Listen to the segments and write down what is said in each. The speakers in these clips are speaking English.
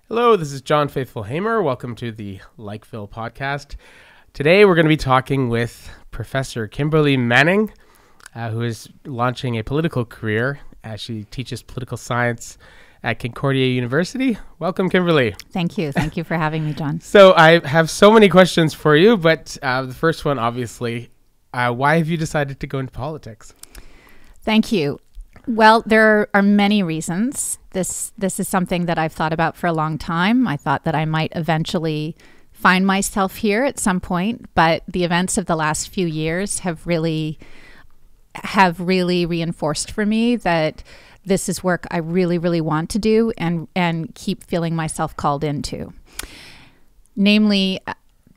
Hello, this is John Faithful Hamer. Welcome to the Likeville podcast. Today we're going to be talking with Professor Kimberley Manning, who is launching a political career as she teaches political science at Concordia University. Welcome, Kimberley. Thank you. Thank you for having me, John. So I have so many questions for you, but the first one, obviously, why have you decided to go into politics? Thank you. Well, there are many reasons. This is something that I've thought about for a long time. I thought that I might eventually find myself here at some point, but the events of the last few years have really reinforced for me that this is work I really, really want to do and keep feeling myself called into. Namely,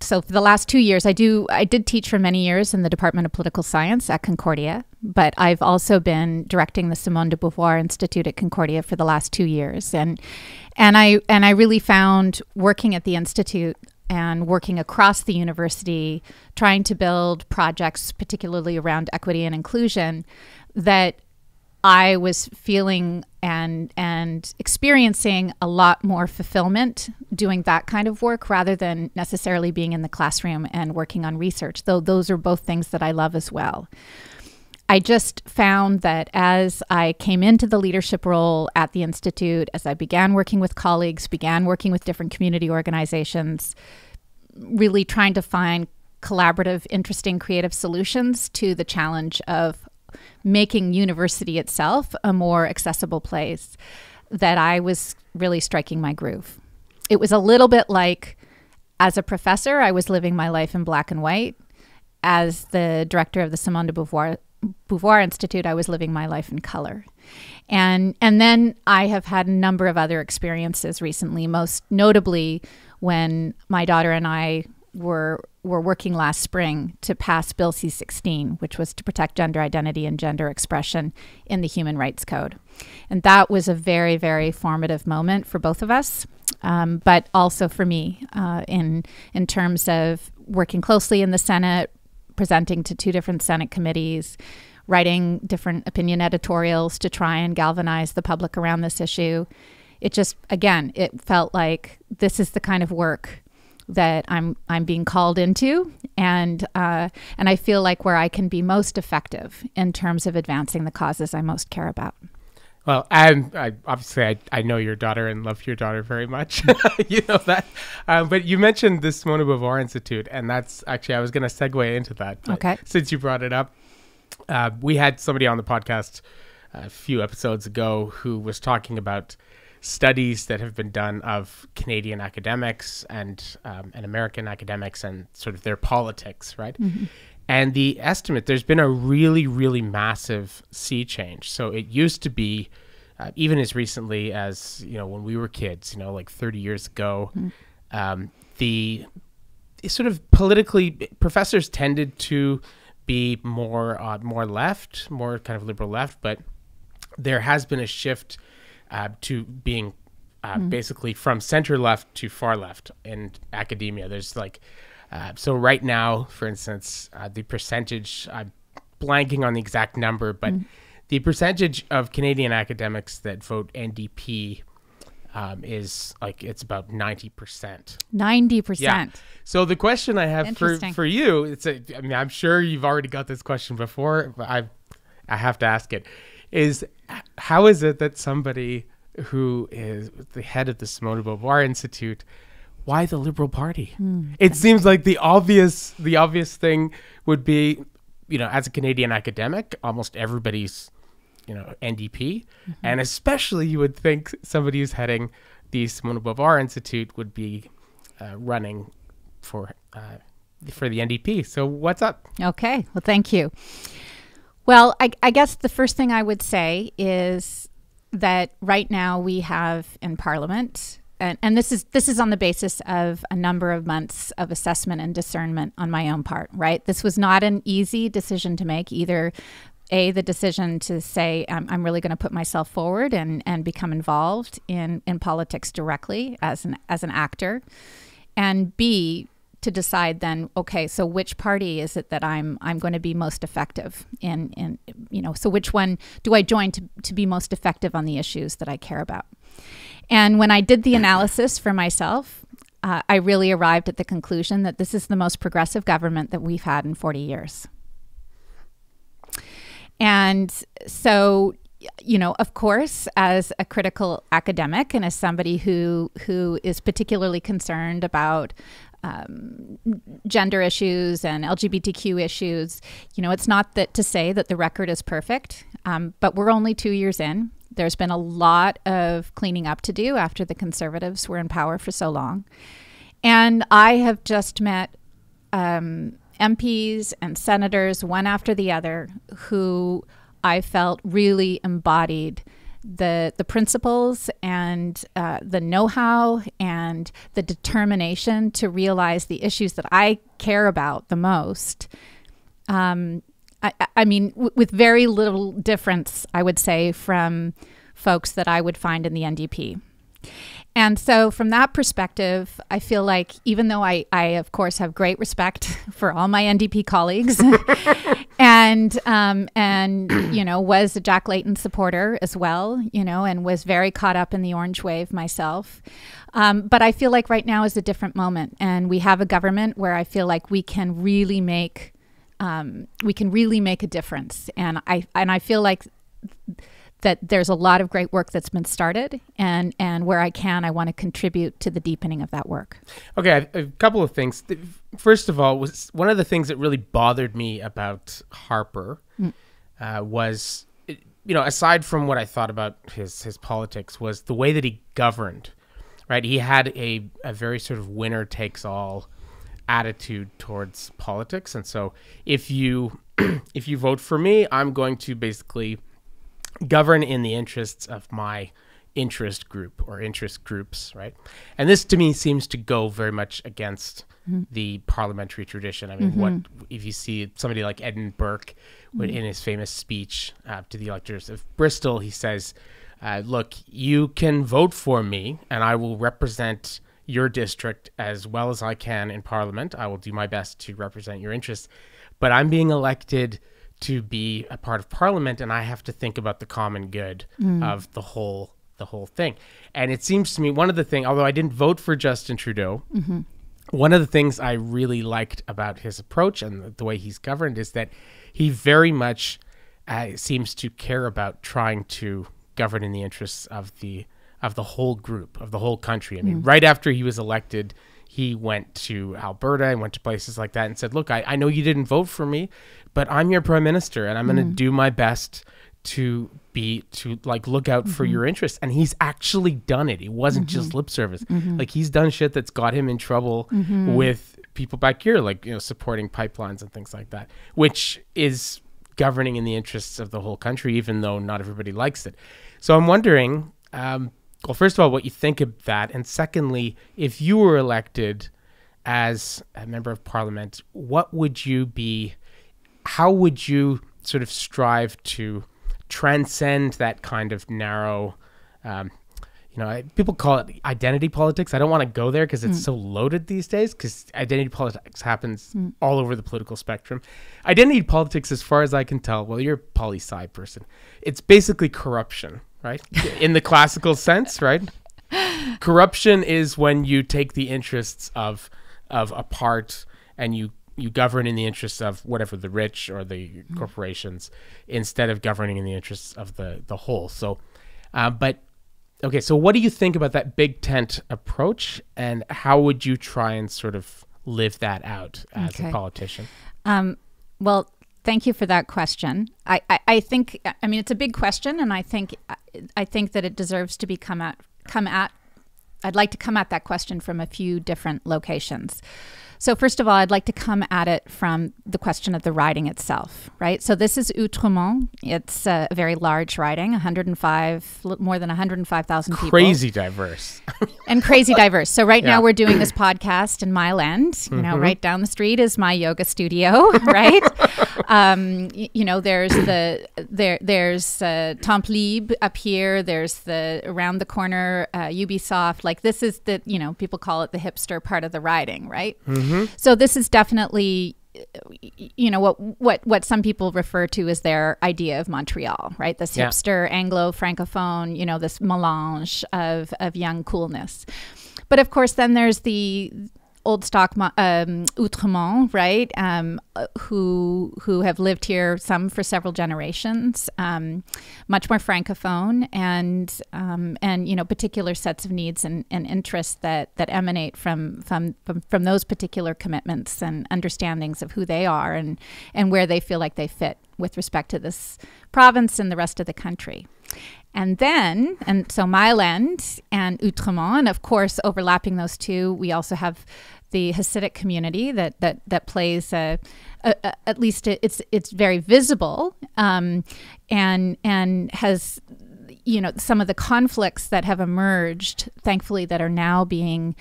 so for the last 2 years, I did teach for many years in the Department of Political Science at Concordia, but I've also been directing the Simone de Beauvoir Institute at Concordia for the last 2 years. And I really found working at the Institute and working across the university, trying to build projects, particularly around equity and inclusion, that I was feeling and experiencing a lot more fulfillment doing that kind of work rather than necessarily being in the classroom and working on research, though those are both things that I love as well. I just found that as I came into the leadership role at the Institute, as I began working with colleagues, began working with different community organizations, really trying to find collaborative, interesting, creative solutions to the challenge of making university itself a more accessible place, that I was really striking my groove. It was a little bit like, as a professor, I was living my life in black and white. As the director of the Simone de Beauvoir Institute, I was living my life in color. And then I have had a number of other experiences recently, most notably when my daughter and I were working last spring to pass Bill C-16, which was to protect gender identity and gender expression in the Human Rights Code. And that was a very, very formative moment for both of us, but also for me in terms of working closely in the Senate, presenting to 2 different Senate committees, writing different opinion editorials to try and galvanize the public around this issue. It just, again, it felt like this is the kind of work that I'm being called into, and I feel like where I can be most effective in terms of advancing the causes I most care about. Well, I obviously know your daughter and love your daughter very much. You know that. But you mentioned the Simone de Beauvoir Institute, and that's actually, I was going to segue into that. Okay. Since you brought it up, we had somebody on the podcast a few episodes ago who was talking about studies that have been done of Canadian academics and American academics and sort of their politics, right? Mm-hmm. And the estimate, there's been a really, really massive sea change. So it used to be, even as recently as, when we were kids, like 30 years ago, mm-hmm. The sort of politically, professors tended to be more left, more kind of liberal left, but there has been a shift to being basically from center left to far left in academia. There's so right now, for instance, the percentage, I'm blanking on the exact number, but the percentage of Canadian academics that vote NDP is it's about 90%. 90%. Yeah. So the question I have for you, I'm sure you've already got this question before, but I have to ask it, is how is it that somebody who is the head of the Simone de Beauvoir Institute, why the Liberal Party? It seems like the obvious thing would be, as a Canadian academic, almost everybody's, NDP. Mm-hmm. And especially you would think somebody who's heading the Simone de Beauvoir Institute would be running for the NDP. So what's up? Okay. Well, thank you. Well, I guess the first thing I would say is that right now we have in Parliament, and this is on the basis of a number of months of assessment and discernment on my own part, right? This was not an easy decision to make, either the decision to say I'm really going to put myself forward and become involved in politics directly as an actor, and B, to decide then, okay, so which party is it that I'm going to be most effective in, so which one do I join to be most effective on the issues that I care about? And when I did the analysis for myself, I really arrived at the conclusion that this is the most progressive government that we've had in 40 years. And so, you know, of course, as a critical academic and as somebody who is particularly concerned about gender issues and LGBTQ issues, you know, it's not that to say that the record is perfect, but we're only 2 years in. There's been a lot of cleaning up to do after the Conservatives were in power for so long. And I have just met MPs and senators, one after the other, who I felt really embodied the principles and the know-how and the determination to realize the issues that I care about the most. I mean, with very little difference, I would say, from folks that I would find in the NDP. And so from that perspective, I feel like even though I of course, have great respect for all my NDP colleagues and you know, was a Jack Layton supporter as well, you know, and was very caught up in the Orange Wave myself. But I feel like right now is a different moment. And we have a government where I feel like we can really make a difference. And I feel like that there's a lot of great work that's been started, and where I can, I want to contribute to the deepening of that work. Okay, a couple of things. First of all, was one of the things that really bothered me about Harper was, you know, aside from what I thought about his politics, was the way that he governed, right? He had a very sort of winner takes all attitude towards politics. And so if you vote for me, I'm going to basically govern in the interests of my interest group or interest groups, right? And this to me seems to go very much against the parliamentary tradition. I mean, what if you see somebody like Edmund Burke in his famous speech to the electors of Bristol, he says, look, you can vote for me and I will represent your district as well as I can in Parliament. I will do my best to represent your interests, but I'm being elected to be a part of Parliament, and I have to think about the common good of the whole thing. And it seems to me one of the things, although I didn't vote for Justin Trudeau, one of the things I really liked about his approach and the way he's governed is that he very much seems to care about trying to govern in the interests of the whole group, of the whole country. I mean, right after he was elected, he went to Alberta and went to places like that and said, look, I know you didn't vote for me, but I'm your prime minister and I'm going to do my best to look out for your interests. And he's actually done it. It wasn't just lip service. Like, he's done shit that's got him in trouble with people back here, like, you know, supporting pipelines and things like that, which is governing in the interests of the whole country, even though not everybody likes it. So I'm wondering, well, first of all, what you think of that. And secondly, if you were elected as a member of Parliament, how would you sort of strive to transcend that kind of narrow, people call it identity politics. I don't want to go there because it's so loaded these days, because identity politics happens all over the political spectrum. Identity politics, as far as I can tell, well, you're a poli-sci person. It's basically corruption, right? In the classical sense, right? Corruption is when you take the interests of a part and you govern in the interests of whatever, the rich or the corporations, instead of governing in the interests of the whole. So, okay, so what do you think about that big tent approach, and how would you try and sort of live that out as a politician? Well, thank you for that question. I think, I mean, it's a big question, and I think that it deserves to be I'd like to come at that question from a few different locations. So first of all, I'd like to come at it from the question of the riding itself, right? So this is Outremont. It's a very large riding, more than 105,000 people. Crazy diverse. And crazy diverse. So right now we're doing this podcast in Mile End. You know, right down the street is my yoga studio, right? There's Temple Libre up here. There's around the corner, Ubisoft. Like, this is people call it the hipster part of the riding, right? So this is definitely what some people refer to as their idea of Montreal, right? This hipster Anglo Francophone, this melange of young coolness. But of course, then there's the old stock Outremont, right? Who have lived here, some for several generations, much more francophone, and particular sets of needs and interests that emanate from those particular commitments and understandings of who they are and where they feel like they fit with respect to this province and the rest of the country. And so Mailand and Outremont, and of course, overlapping those two, we also have the Hasidic community that plays at least it's very visible, and has some of the conflicts that have emerged, thankfully, that are now being,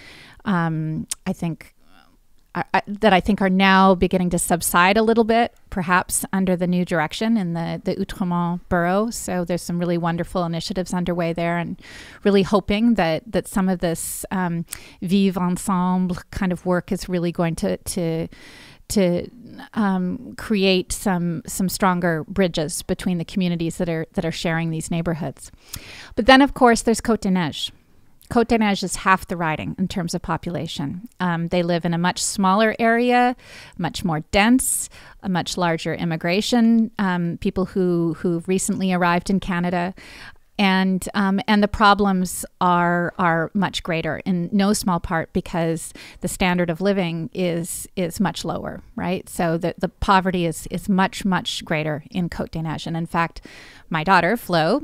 I think are now beginning to subside a little bit, perhaps under the new direction in the Outremont borough. So there's some really wonderful initiatives underway there, and really hoping that some of this vivre ensemble kind of work is really going to create some stronger bridges between the communities that are sharing these neighborhoods. But then, of course, there's Côte-des-Neiges. Côte-des-Neiges is half the riding in terms of population. They live in a much smaller area, much more dense, a much larger immigration, people who've recently arrived in Canada. And the problems are much greater, in no small part because the standard of living is much lower, right? So the poverty is much, much greater in Côte-des-Neiges. And in fact, my daughter, Flo,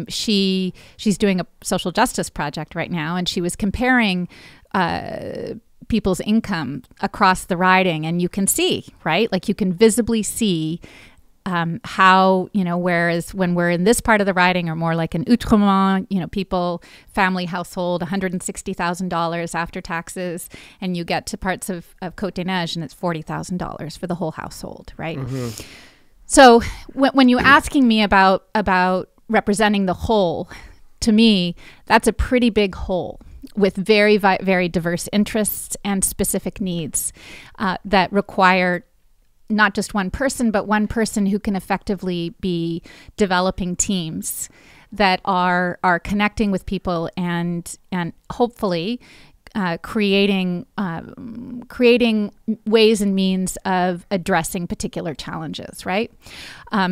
she's doing a social justice project right now, and she was comparing people's income across the riding, and you can see, right? Like you can visibly see how, whereas when we're in this part of the riding, or more like in Outremont, people, family household, $160,000 after taxes, and you get to parts of Côte-des-Neiges and it's $40,000 for the whole household, right? Mm-hmm. So when you're asking me about representing the whole, to me, that's a pretty big whole with very, very diverse interests and specific needs that require not just one person, but one person who can effectively be developing teams that are connecting with people and hopefully creating ways and means of addressing particular challenges, right?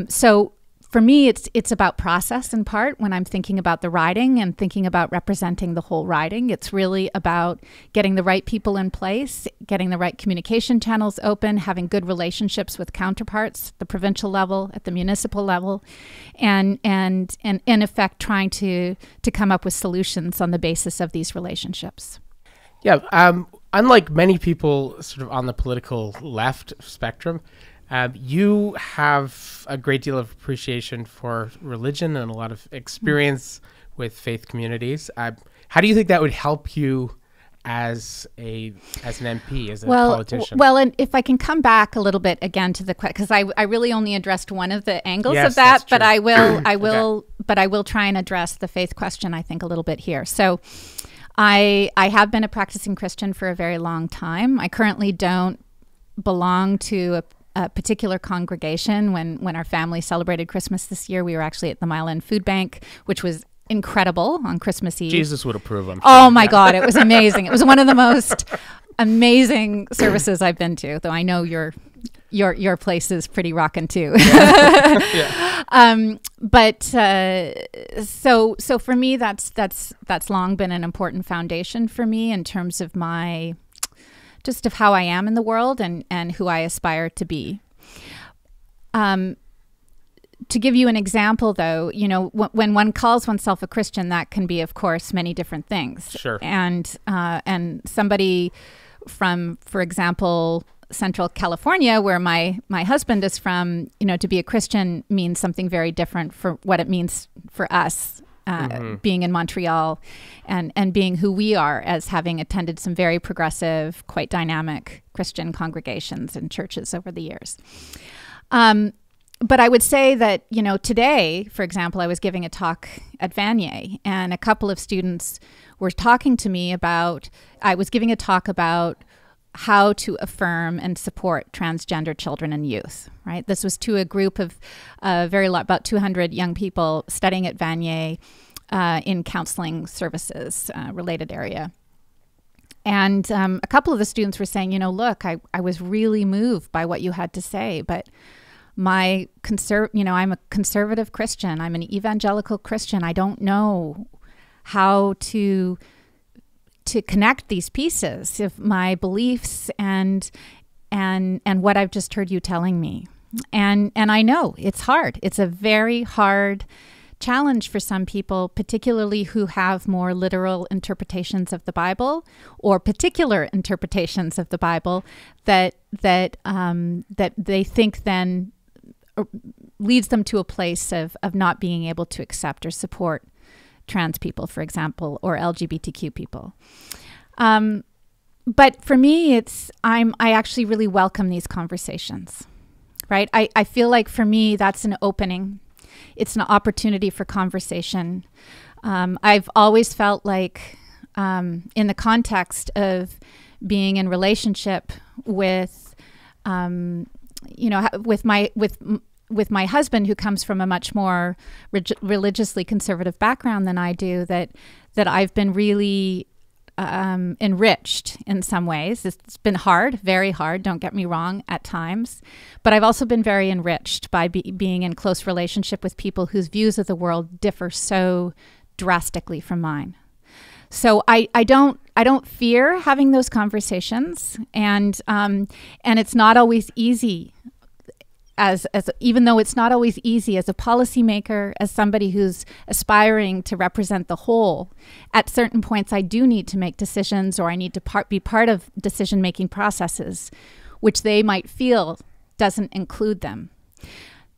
So for me, it's about process in part when I'm thinking about the riding and thinking about representing the whole riding. It's really about getting the right people in place, getting the right communication channels open, having good relationships with counterparts at the provincial level, at the municipal level, and in effect trying to come up with solutions on the basis of these relationships. Yeah, unlike many people sort of on the political left spectrum, you have a great deal of appreciation for religion and a lot of experience with faith communities. How do you think that would help you as an MP, as a politician? Well, and if I can come back a little bit again to the question, because I really only addressed one of the angles of that, but I will try and address the faith question, I think, a little bit here. So I have been a practicing Christian for a very long time. I currently don't belong to a particular congregation. When our family celebrated Christmas this year, we were actually at the Mile End Food Bank, which was incredible on Christmas Eve. Jesus would approve, I'm sure. Oh my God, it was amazing. It was one of the most amazing services I've been to, though I know your place is pretty rockin' too. Yeah. But so for me, that's long been an important foundation for me in terms of just of how I am in the world and who I aspire to be. To give you an example, though, when one calls oneself a Christian, that can be, of course, many different things. Sure. And somebody from, for example, Central California, where my husband is from, to be a Christian means something very different for what it means for us. Being in Montreal and being who we are as having attended some very progressive, quite dynamic Christian congregations and churches over the years. But I would say that, today, for example, I was giving a talk at Vanier, and a couple of students were talking to me I was giving a talk about how to affirm and support transgender children and youth, right? This was to a group of about 200 young people studying at Vanier in counseling services related area. And a couple of the students were saying, look, I was really moved by what you had to say, but I'm a conservative Christian. I'm an evangelical Christian. I don't know how to connect these pieces of my beliefs and what I've just heard you telling me. And I know it's hard. It's a very hard challenge for some people, particularly who have more literal interpretations of the Bible or particular interpretations of the Bible that they think then leads them to a place of not being able to accept or support trans people, for example, or LGBTQ people. But for me, I actually really welcome these conversations, right? I feel like for me, that's an opening. It's an opportunity for conversation. I've always felt like in the context of being in relationship with with my husband, who comes from a much more religiously conservative background than I do, that I've been really enriched in some ways. It's been hard, very hard, don't get me wrong, at times. But I've also been very enriched by being in close relationship with people whose views of the world differ so drastically from mine. So I don't fear having those conversations, and it's not always easy. Even though it's not always easy as a policymaker, as somebody who's aspiring to represent the whole, at certain points I do need to make decisions, or I need to be part of decision-making processes, which they might feel doesn't include them.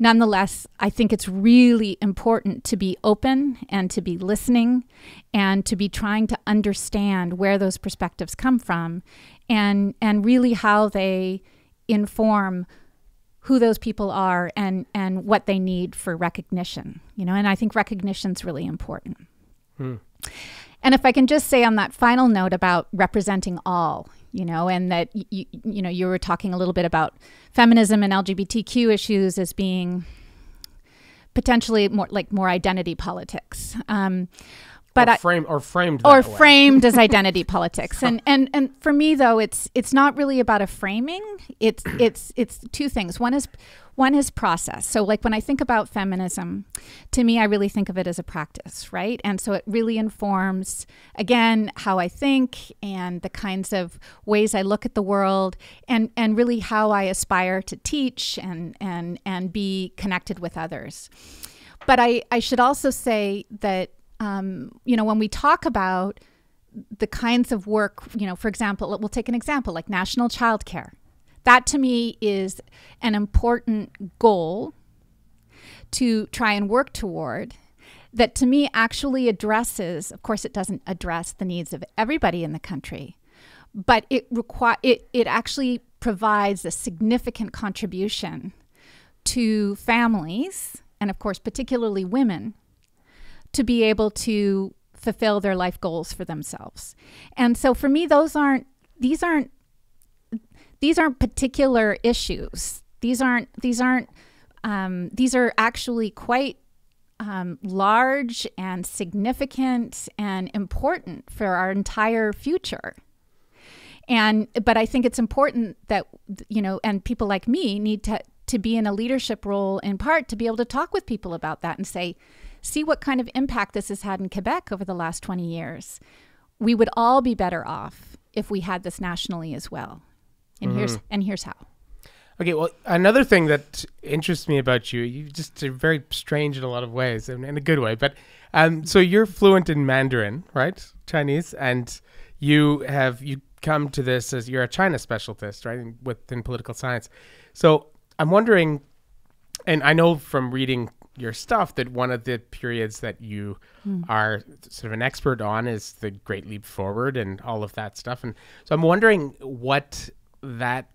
Nonetheless, I think it's really important to be open and to be listening and to be trying to understand where those perspectives come from and really how they inform who those people are and what they need for recognition, and I think recognition's really important. And if I can just say on that final note about representing all, and that, you were talking a little bit about feminism and LGBTQ issues as being potentially more identity politics. But framed as identity politics, and for me though, it's not really about a framing. It's two things. One is process. So like when I think about feminism, to me, I really think of it as a practice, right? And so it really informs, again, how I think and the kinds of ways I look at the world, and really how I aspire to teach and be connected with others. But I should also say that. When we talk about the kinds of work, for example, we'll take an example like national childcare. That to me is an important goal to try and work toward, that to me actually addresses, of course it doesn't address the needs of everybody in the country, but it actually provides a significant contribution to families, and of course particularly women, to be able to fulfill their life goals for themselves. And so for me, these aren't particular issues. These are actually quite large and significant and important for our entire future. But I think it's important that, and people like me need to be in a leadership role, in part to be able to talk with people about that and say, see what kind of impact this has had in Quebec over the last 20 years. We would all be better off if we had this nationally as well. And here's how. Okay, well, another thing that interests me about you just are very strange in a lot of ways, in a good way. But so you're fluent in Mandarin, right? Chinese, and you come to this as you're a China specialist, right, within political science. So I'm wondering, and I know from reading your stuff that one of the periods that you are sort of an expert on is the Great Leap Forward and all of that stuff. And so I'm wondering what that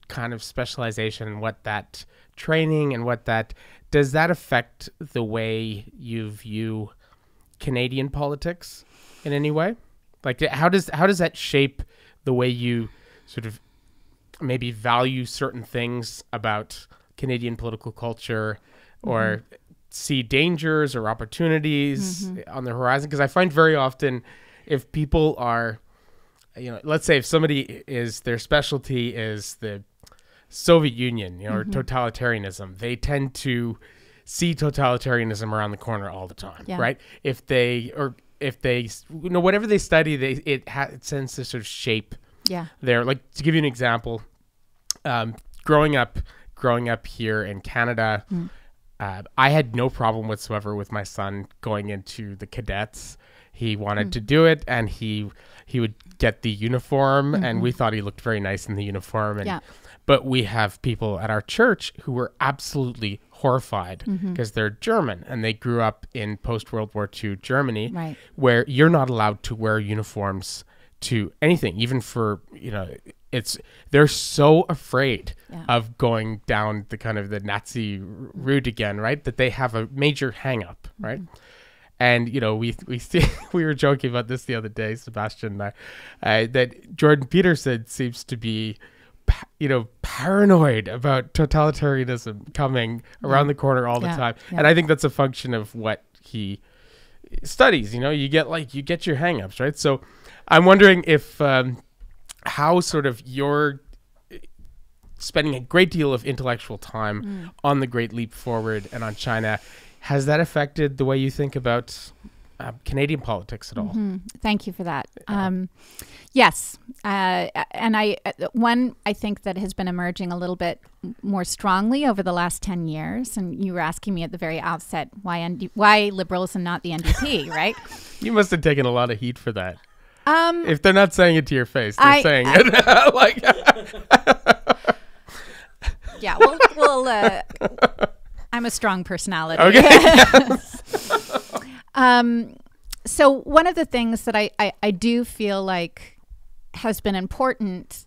kind of specialization, what that training and does that affect the way you view Canadian politics in any way? Like how does that shape the way you sort of maybe value certain things about Canadian political culture, or see dangers or opportunities on the horizon. Because I find very often, if people are, let's say if somebody is, their specialty is the Soviet Union, or totalitarianism, they tend to see totalitarianism around the corner all the time, right? If they whatever they study, it tends to sort of shape their, like, to give you an example, growing up here in Canada, I had no problem whatsoever with my son going into the cadets. He wanted to do it, and he would get the uniform, and we thought he looked very nice in the uniform. But we have people at our church who were absolutely horrified because they're German, and they grew up in post-World War II Germany, where you're not allowed to wear uniforms to anything, even for, they're so afraid of going down the kind of the Nazi route again, right? That they have a major hang up, right? And, we were joking about this the other day, Sebastian and I, that Jordan Peterson seems to be, paranoid about totalitarianism coming around the corner all the time. And I think that's a function of what he studies. You get your hang-ups, right? So I'm wondering if how sort of you're spending a great deal of intellectual time on the Great Leap Forward and on China. Has that affected the way you think about Canadian politics at all? Thank you for that. Yes. And I think that has been emerging a little bit more strongly over the last 10 years. And you were asking me at the very outset, why liberalism, not the NDP, right? You must have taken a lot of heat for that. If they're not saying it to your face, they're saying it. Like, yeah, well, I'm a strong personality. Okay. So one of the things that I do feel like has been important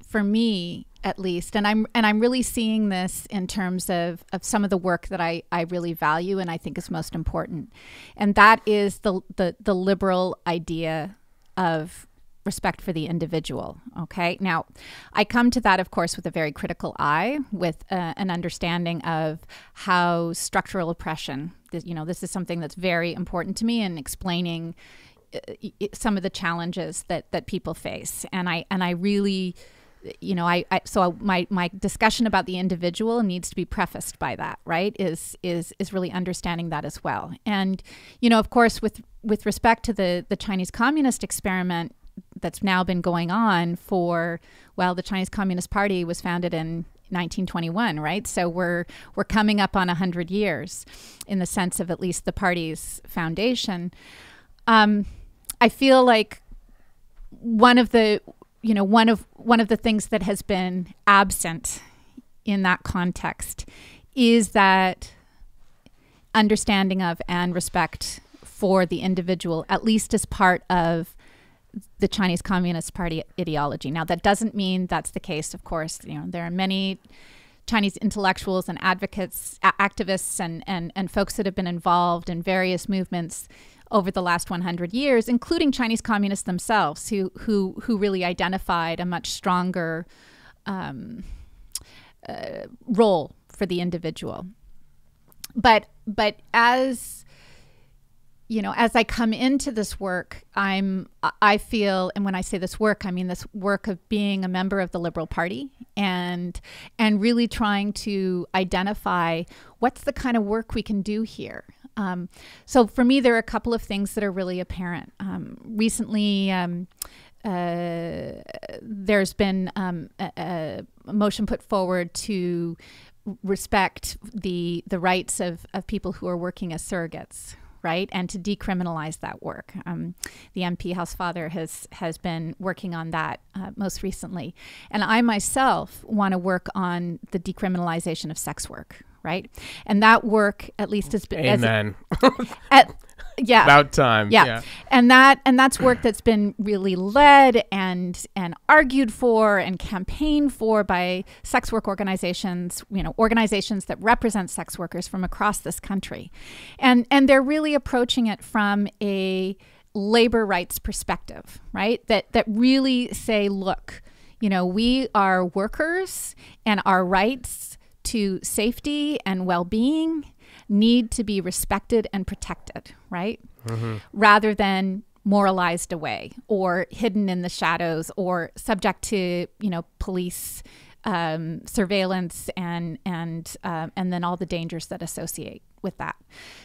for me, at least, and I'm really seeing this in terms of some of the work that I really value and I think is most important, and that is the liberal idea of respect for the individual. Okay. Now, I come to that, of course, with a very critical eye, with an understanding of how structural oppression, this is something that's very important to me in explaining some of the challenges that people face. And I really, so my discussion about the individual needs to be prefaced by that, right? Is really understanding that as well. And, of course, with respect to the Chinese Communist experiment that's now been going on the Chinese Communist Party was founded in 1921, right? So we're coming up on 100 years in the sense of at least the party's foundation. I feel like one of the things that has been absent in that context is that understanding of and respect for the individual, at least as part of the Chinese Communist Party ideology. Now, that doesn't mean that's the case, of course. There are many Chinese intellectuals and advocates, activists, and folks that have been involved in various movements over the last 100 years, including Chinese communists themselves, who really identified a much stronger role for the individual. But as I come into this work, I feel, and when I say this work, I mean this work of being a member of the Liberal Party and really trying to identify what's the kind of work we can do here. So for me, there are a couple of things that are really apparent. Recently, there's been a motion put forward to respect the rights of people who are working as surrogates, right? And to decriminalize that work. The MP House Father has been working on that most recently. And I myself want to work on the decriminalization of sex work, right? And that work, at least, has been... Amen. Yeah. About time. Yeah. And that's work that's been really led and argued for and campaigned for by sex work organizations, organizations that represent sex workers from across this country. And they're really approaching it from a labor rights perspective, right? That really say, look, we are workers, and our rights to safety and well-being need to be respected and protected, right? Mm-hmm. Rather than moralized away or hidden in the shadows or subject to, police surveillance and then all the dangers that associate with that.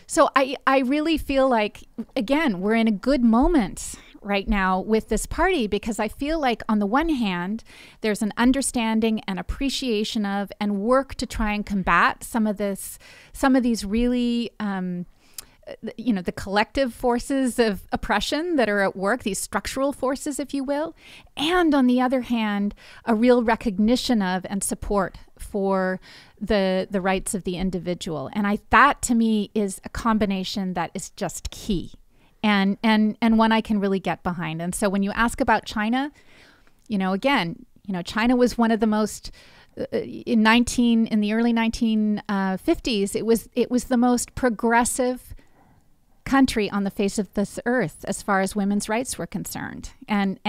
So I really feel like, again, we're in a good moment right now with this party, because I feel like on the one hand, there's an understanding and appreciation of and work to try and combat some of these really the collective forces of oppression that are at work, these structural forces, if you will. And on the other hand, a real recognition of and support for the rights of the individual. And that to me is a combination that is just key and one I can really get behind. And so when you ask about China, China was one of the most in the early 1950s, it was the most progressive country on the face of this earth as far as women's rights were concerned, and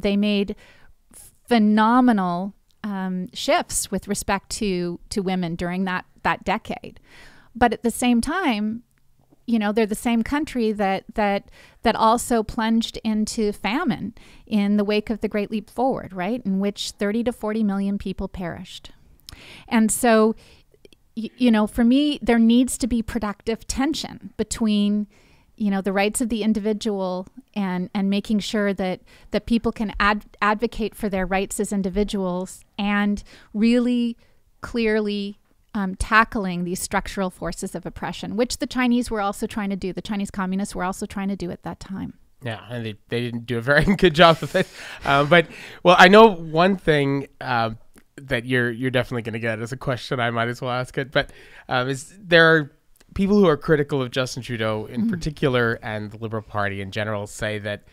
they made phenomenal shifts with respect to women during that decade. But at the same time, they're the same country that also plunged into famine in the wake of the Great Leap Forward, right, in which 30 to 40 million people perished. And so for me, there needs to be productive tension between, the rights of the individual and making sure that people can advocate for their rights as individuals and really clearly tackling these structural forces of oppression, which the Chinese were also trying to do. The Chinese communists were also trying to do at that time. Yeah, and they didn't do a very good job of it. But I know one thing that you're definitely going to get as a question. I might as well ask it. But is there are people who are critical of Justin Trudeau in particular and the Liberal Party in general say that,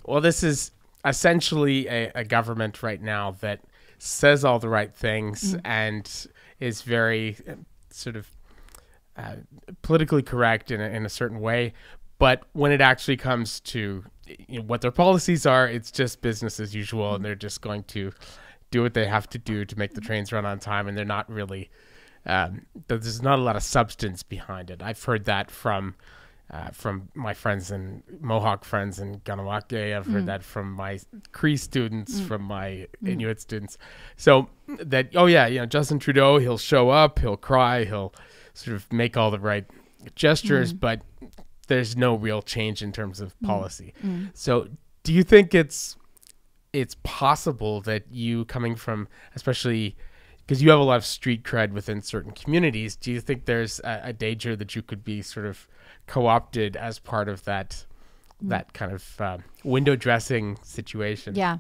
well, this is essentially a government right now that says all the right things and is very sort of politically correct in a certain way. But when it actually comes to what their policies are, it's just business as usual, and they're just going to do what they have to do to make the trains run on time, and they're not really there's not a lot of substance behind it. I've heard that from my friends and Mohawk friends in Ganawake. I've heard that from my Cree students, from my Inuit students. So that, Justin Trudeau, he'll show up, he'll cry, he'll sort of make all the right gestures, but there's no real change in terms of policy. So do you think it's possible that you, coming from, especially because you have a lot of street cred within certain communities, do you think there's a danger that you could be sort of co-opted as part of that kind of window dressing situation? Yeah.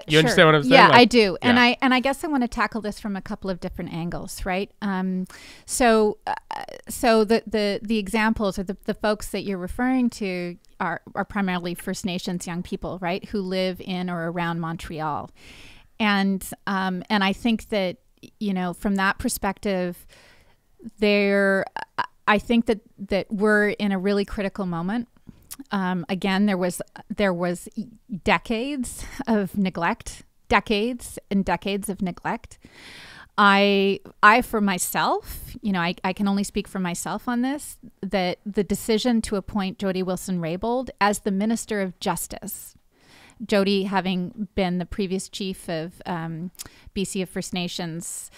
You understand what I'm saying? Yeah, I do. Yeah. And I guess I want to tackle this from a couple of different angles, right? So the examples or the folks that you're referring to are primarily First Nations young people, right, who live in or around Montreal. And I think that, from that perspective, I think that we're in a really critical moment. Again, there was decades of neglect, decades and decades of neglect. I for myself, I can only speak for myself on this, that the decision to appoint Jody Wilson-Raybould as the Minister of Justice, Jody having been the previous chief of BC of First Nations,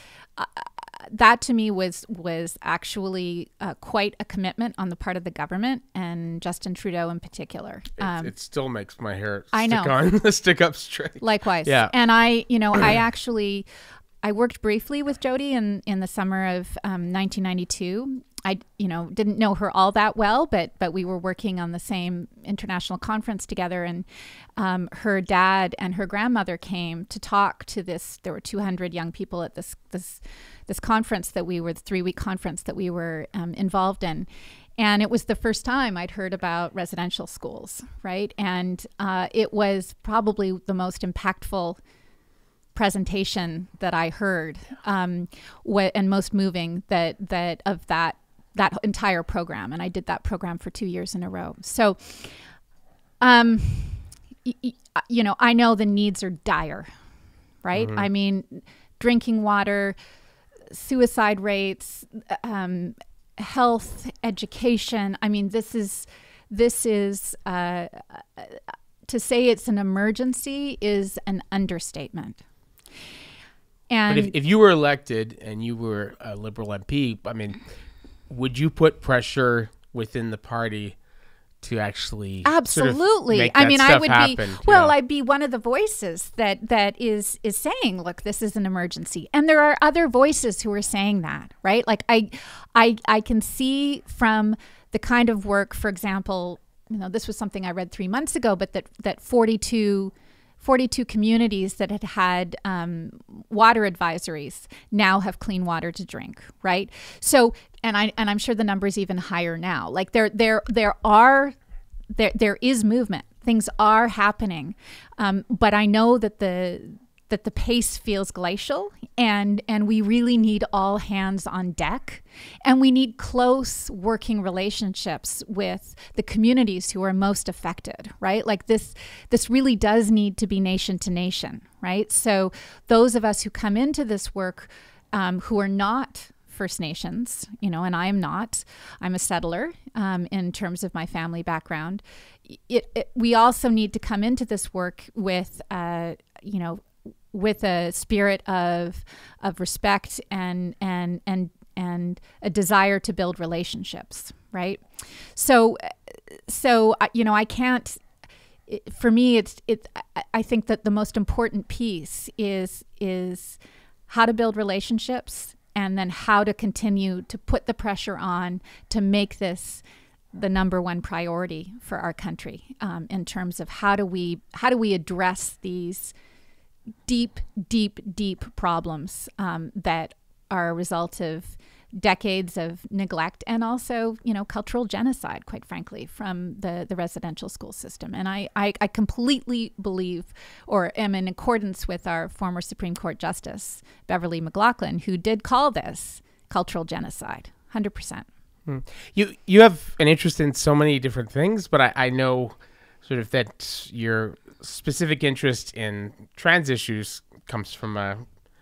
that to me was actually quite a commitment on the part of the government and Justin Trudeau in particular. It still makes my hair stick up straight. Likewise. Yeah. And I worked briefly with Jody in the summer of 1992. I didn't know her all that well, but we were working on the same international conference together, and her dad and her grandmother came to talk to this. There were 200 young people at this conference the 3-week conference that we were involved in. And it was the first time I'd heard about residential schools, right? And it was probably the most impactful presentation that I heard, and most moving that entire program. And I did that program for 2 years in a row. So, I know the needs are dire, right? I mean, drinking water, suicide rates, health, education. I mean, this is to say it's an emergency is an understatement. And but if you were elected and you were a Liberal MP, I mean, would you put pressure within the party to actually absolutely make that I mean, stuff I would happen? be I'd be one of the voices that is saying, look, this is an emergency. And there are other voices who are saying that, right? Like I can see from the kind of work, for example, this was something I read 3 months ago, but that 42 communities that had water advisories now have clean water to drink, right? So, and I'm sure the number's even higher now. Like there is movement. Things are happening, but I know that the pace feels glacial, and we really need all hands on deck, and we need close working relationships with the communities who are most affected, right? Like this really does need to be nation to nation, right? So those of us who come into this work who are not First Nations, and I am not. I'm a settler in terms of my family background. We also need to come into this work with, with a spirit of respect and a desire to build relationships, right? So I can't. For me, I think that the most important piece is how to build relationships, and then how to continue to put the pressure on to make this the number one priority for our country in terms of how do we address these deep problems that are a result of decades of neglect and also, cultural genocide, quite frankly, from the residential school system. And I completely believe, or am in accordance with our former Supreme Court Justice, Beverly McLaughlin, who did call this cultural genocide, 100%. You have an interest in so many different things, but I know sort of that your specific interest in trans issues comes from a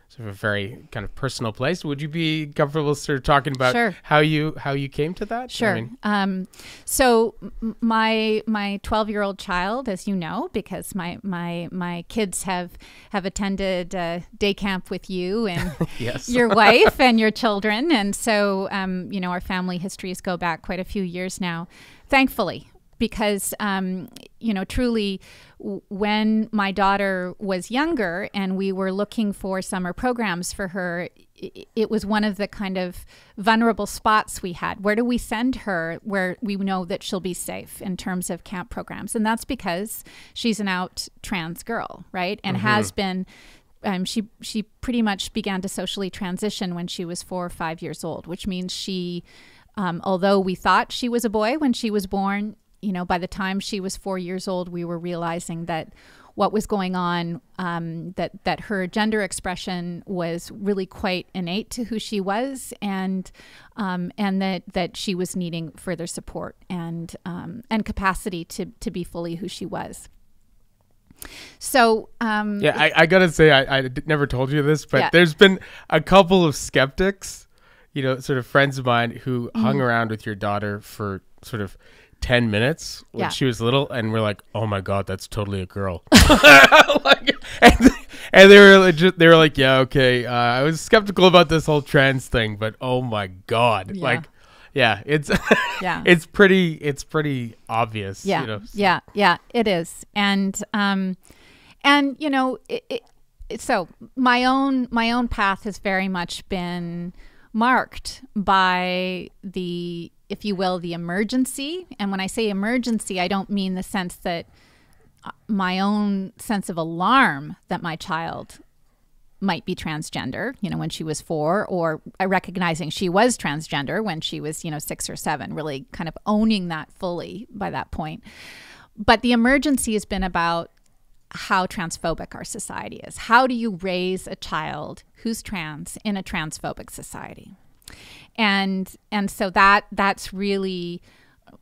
sort of a very kind of personal place. Would you be comfortable sort of talking about Sure. how you came to that? Sure. So my 12-year-old child, as you know, because my kids have attended day camp with you and Yes. your wife and your children, and so our family histories go back quite a few years now, thankfully. Because, truly, when my daughter was younger and we were looking for summer programs for her, it was one of the kind of vulnerable spots we had. Where do we send her where we know that she'll be safe in terms of camp programs? And that's because she's an out trans girl, right? And has been. She pretty much began to socially transition when she was 4 or 5 years old, which means she, although we thought she was a boy when she was born, by the time she was 4 years old, we were realizing that what was going on, that her gender expression was really quite innate to who she was, and that she was needing further support and capacity to be fully who she was. So I gotta say, I never told you this, but there's been a couple of skeptics, sort of friends of mine who hung around with your daughter for sort of 10 minutes when she was little, and we're like, oh my God, that's totally a girl. and they were like, yeah, okay. I was skeptical about this whole trans thing, but oh my God. It's it's pretty obvious. Yeah, it is. And so my own path has very much been marked by the, if you will, the emergency. And when I say emergency, I don't mean the sense that my own sense of alarm that my child might be transgender, when she was 4, or recognizing she was transgender when she was, 6 or 7, really kind of owning that fully by that point. But the emergency has been about how transphobic our society is. How do you raise a child who's trans in a transphobic society? And so that's really,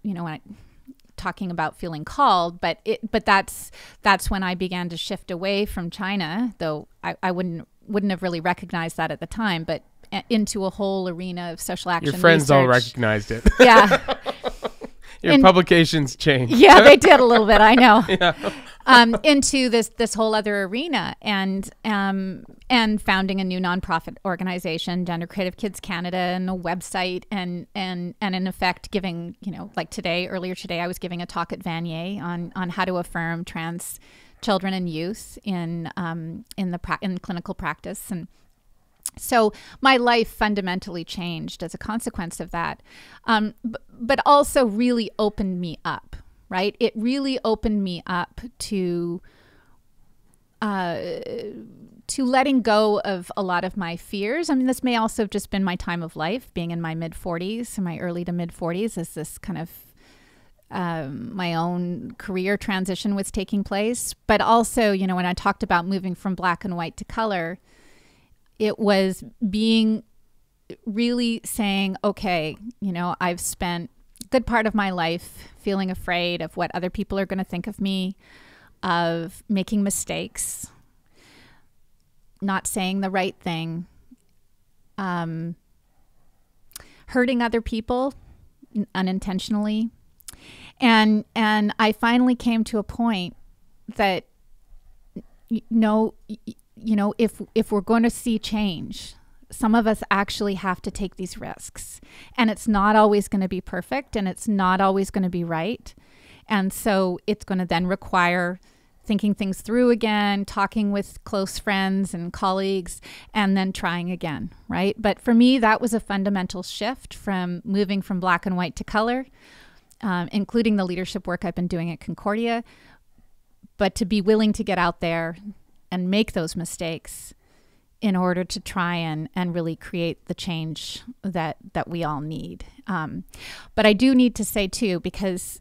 when I talking about feeling called, but that's when I began to shift away from China, though I wouldn't have really recognized that at the time, but into a whole arena of social action. Your friends research. all recognized it. Yeah. Your publications changed. Yeah, they did a little bit. I know. Yeah. Into this whole other arena, and founding a new nonprofit organization, Gender Creative Kids Canada, and a website, and in effect giving, like earlier today, I was giving a talk at Vanier on how to affirm trans children and youth in clinical practice. And so my life fundamentally changed as a consequence of that, but also really opened me up, right? It really opened me up to letting go of a lot of my fears. I mean, this may also have just been my time of life, being in my mid-40s, my early to mid-40s, as this kind of my own career transition was taking place. But also, when I talked about moving from black and white to color, it was really saying, okay, I've spent a good part of my life feeling afraid of what other people are going to think of me, of making mistakes, not saying the right thing, hurting other people unintentionally. And I finally came to a point that, if we're going to see change, some of us actually have to take these risks, and it's not always going to be perfect, and it's not always going to be right. And so it's going to then require thinking things through again, talking with close friends and colleagues, and then trying again, right? But for me, that was a fundamental shift from moving from black and white to color, including the leadership work I've been doing at Concordia, but to be willing to get out there and make those mistakes in order to try and really create the change that we all need. But I do need to say too, because,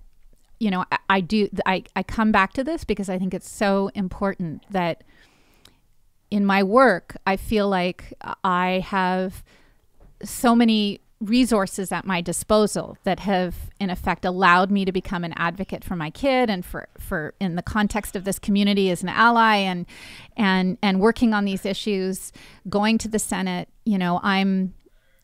I come back to this because I think it's so important that in my work, I feel like I have so many resources at my disposal that have in effect allowed me to become an advocate for my kid, and for in the context of this community as an ally, and working on these issues, going to the Senate. I'm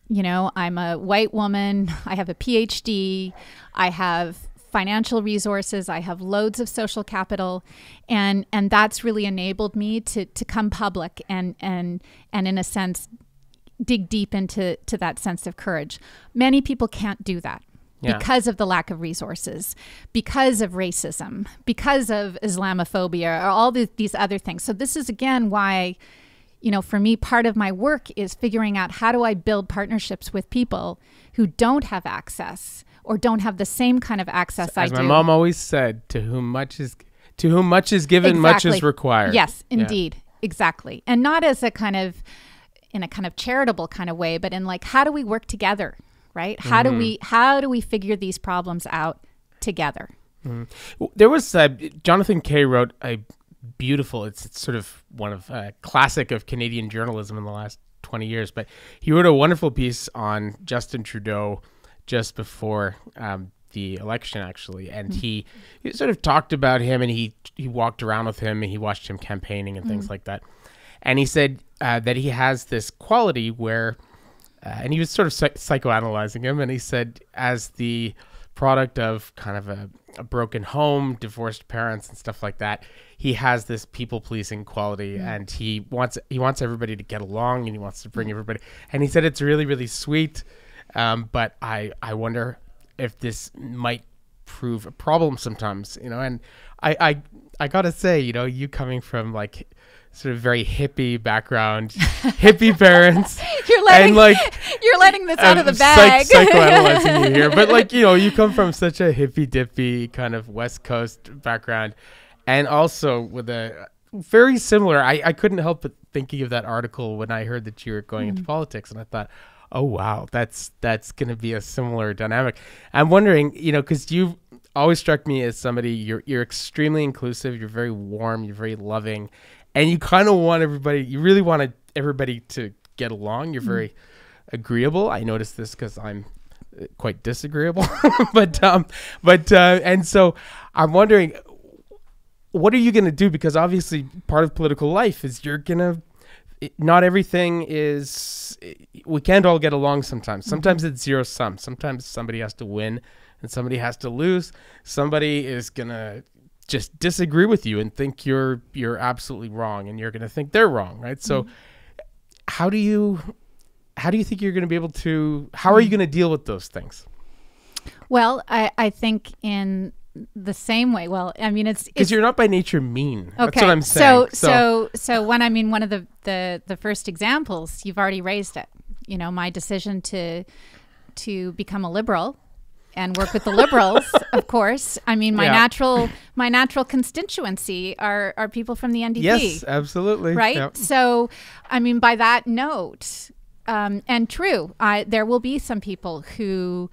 a white woman, I have a PhD, I have financial resources, I have loads of social capital, and that's really enabled me to come public and in a sense dig deep into that sense of courage. Many people can't do that because of the lack of resources, because of racism, because of Islamophobia, or all these other things. So this is, again, why, for me, part of my work is figuring out how do I build partnerships with people who don't have access or don't have the same kind of access I do. As my mom always said, to whom much is given, much is required. Yes, indeed. Yeah. Exactly. And not as in a kind of charitable kind of way, but in like, how do we work together, right? How do we figure these problems out together? Mm-hmm. There was Jonathan Kay wrote a beautiful, it's sort of one of a classic of Canadian journalism in the last 20 years, but he wrote a wonderful piece on Justin Trudeau just before the election, actually. And he sort of talked about him, and he walked around with him, and he watched him campaigning and things like that. And he said that he has this quality where, and he was sort of psychoanalyzing him, and he said, as the product of kind of a broken home, divorced parents and stuff like that, he has this people-pleasing quality, and he wants everybody to get along, and he wants to bring everybody. And he said it's really, really sweet, but I wonder if this might prove a problem sometimes, And I gotta say, you coming from like sort of very hippie background, hippie parents. You're letting this out of the bag. Psychoanalyzing you here, but you come from such a hippy dippy kind of West Coast background, and also with a very similar. I couldn't help but thinking of that article when I heard that you were going into politics, and I thought, oh wow, that's going to be a similar dynamic. I'm wondering, because you've always struck me as somebody, you're extremely inclusive, you're very warm, you're very loving. And you kind of want everybody, you really want everybody to get along. You're very agreeable. I noticed this because I'm quite disagreeable. And so I'm wondering, what are you going to do? Because obviously part of political life is not everything is, we can't all get along sometimes. Sometimes it's zero sum. Sometimes somebody has to win and somebody has to lose. Somebody is going to just disagree with you and think you're absolutely wrong, and you're going to think they're wrong, right? So how do you think you're going to be able to, how are you going to deal with those things? Well, I think in the same way. Well, I mean, it's because you're not by nature mean. Okay. That's what I'm saying. So when I mean one of the first examples, you've already raised it. You know, my decision to become a liberal and work with the liberals, of course. I mean, my natural constituency are people from the NDP. Yes, absolutely. Right. Yep. So, I mean, by that note, and true, there will be some people who,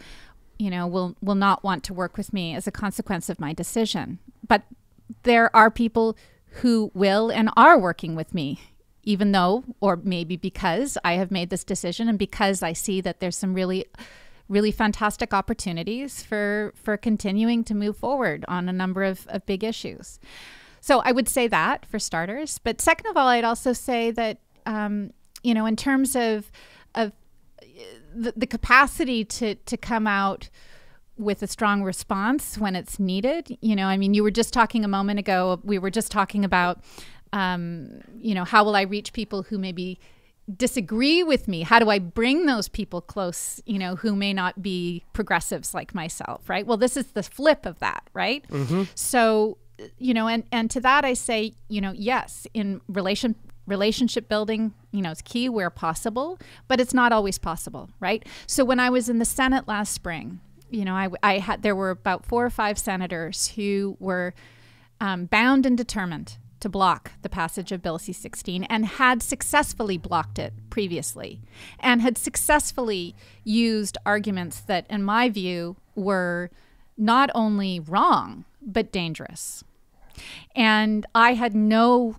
you know, will not want to work with me as a consequence of my decision. But there are people who will and are working with me, even though, or maybe because I have made this decision and because I see that there's some really fantastic opportunities for continuing to move forward on a number of big issues. So I would say that for starters. But second of all, I'd also say that, you know, in terms of the capacity to come out with a strong response when it's needed. You know, I mean, you were just talking a moment ago, we were just talking about, you know, how will I reach people who maybe disagree with me? How do I bring those people close, you know, who may not be progressives like myself, right? Well, this is the flip of that, right? Mm-hmm. So, you know, and to that I say, you know, yes, in relationship building, you know, it's key where possible, but it's not always possible, right? So when I was in the Senate last spring, you know, there were about 4 or 5 senators who were bound and determined to block the passage of Bill C-16 and had successfully blocked it previously and had successfully used arguments that, in my view, were not only wrong, but dangerous. And I had no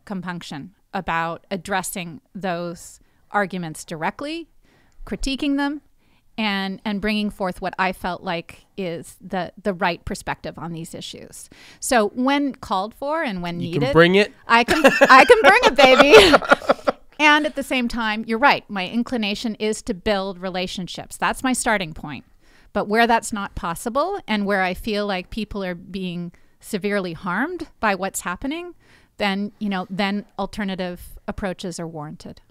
compunction about addressing those arguments directly, critiquing them, and bringing forth what I felt like is the right perspective on these issues. So when called for and when needed, can bring it. I can bring it, baby. And at the same time, you're right. My inclination is to build relationships. That's my starting point. But where that's not possible and where I feel like people are being severely harmed by what's happening, then, you know, then alternative approaches are warranted.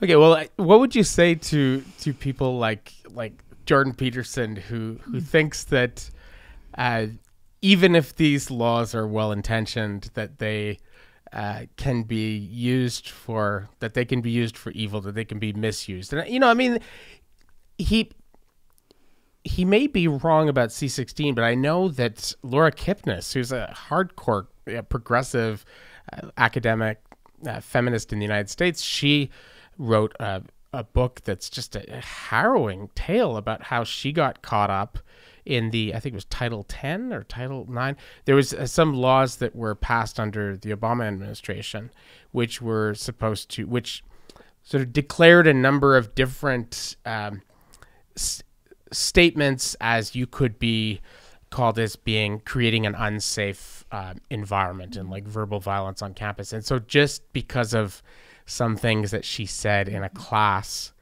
Okay, well, what would you say to people like Jordan Peterson who thinks that even if these laws are well intentioned, that they can be used for evil, that they can be misused? And you know, I mean, he may be wrong about C-16, but I know that Laura Kipnis, who's a hardcore progressive academic feminist in the United States, she wrote a book that's just a harrowing tale about how she got caught up in I think it was Title 10 or Title 9. There was some laws that were passed under the Obama administration, which sort of declared a number of different statements as you could be called as creating an unsafe environment and like verbal violence on campus. And so just because of some things that she said in a class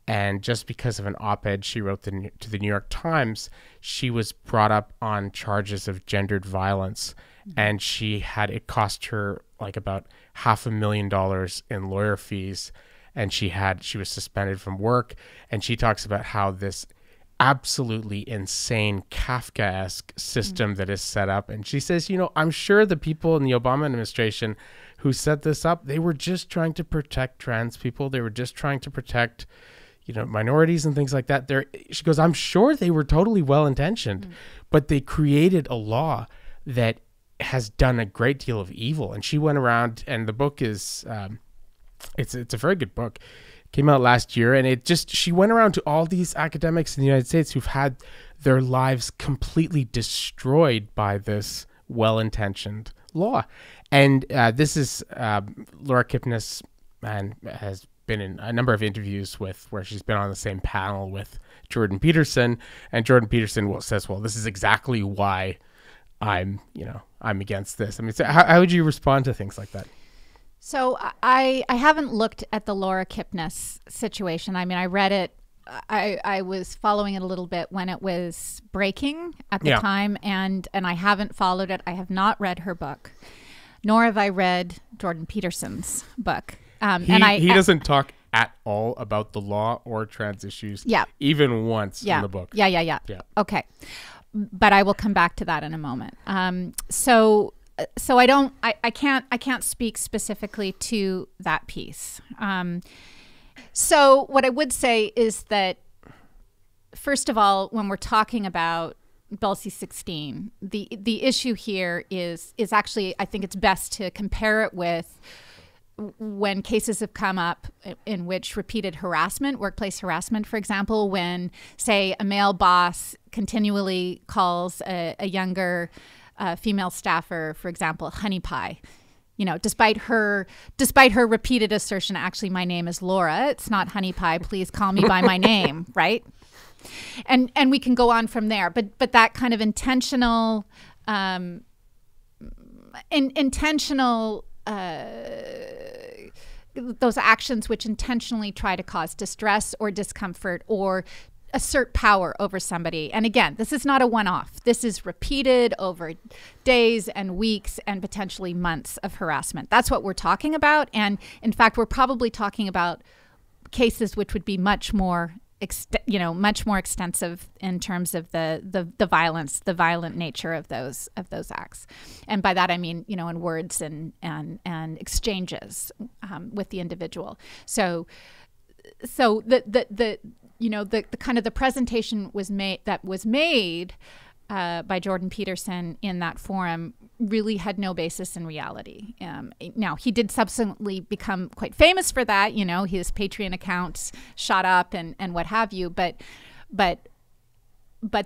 and just because of an op-ed she wrote to the New York Times, she was brought up on charges of gendered violence. And it cost her like about $500,000 in lawyer fees. And she was suspended from work. And she talks about how this absolutely insane Kafkaesque system that is set up. And she says, you know, I'm sure the people in the Obama administration who set this up, they were just trying to protect trans people. They were just trying to protect, you know, minorities and things like that. She goes, I'm sure they were totally well-intentioned, but they created a law that has done a great deal of evil. And she went around, and the book is, it's a very good book. Came out last year, and she went around to all these academics in the United States who've had their lives completely destroyed by this well-intentioned law. And this is Laura Kipnis, and has been in a number of interviews where she's been on the same panel with Jordan Peterson, and Jordan Peterson says, well, this is exactly why I'm against this. I mean, so how would you respond to things like that? So I haven't looked at the Laura Kipnis situation. I mean, I read it. I was following it a little bit when it was breaking at the time, and I haven't followed it. I have not read her book, nor have I read Jordan Peterson's book. He doesn't talk at all about the law or trans issues, even once in the book. Yeah. Okay, but I will come back to that in a moment. So I can't speak specifically to that piece. So what I would say is that, first of all, when we're talking about Bill C-16, the issue here is actually, I think it's best to compare it with when cases have come up in which repeated harassment, workplace harassment, for example, when, say, a male boss continually calls a younger female staffer, for example, honey pie, despite her repeated assertion, actually, my name is Laura, it's not honey pie, please call me by my name, right? And we can go on from there, but that kind of intentional those actions which intentionally try to cause distress or discomfort or assert power over somebody. And again, this is not a one-off. This is repeated over days and weeks and potentially months of harassment. That's what we're talking about. And in fact, we're probably talking about cases which would be much more extensive in terms of the violence, the violent nature of those acts. And by that I mean, in words and exchanges with the individual. So the kind of the presentation was made by Jordan Peterson in that forum really had no basis in reality. Now, he did subsequently become quite famous for that. His Patreon accounts shot up and what have you. But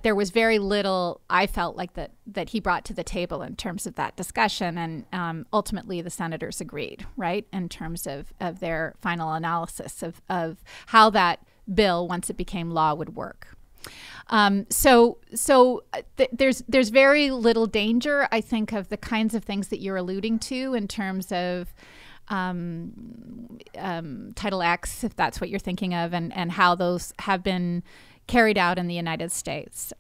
there was very little, I felt like, that he brought to the table in terms of that discussion. And ultimately, the senators agreed, right, in terms of their final analysis of how that bill, once it became law, would work. There's very little danger, I think, of the kinds of things that you're alluding to in terms of Title X, if that's what you're thinking of, and how those have been carried out in the United States.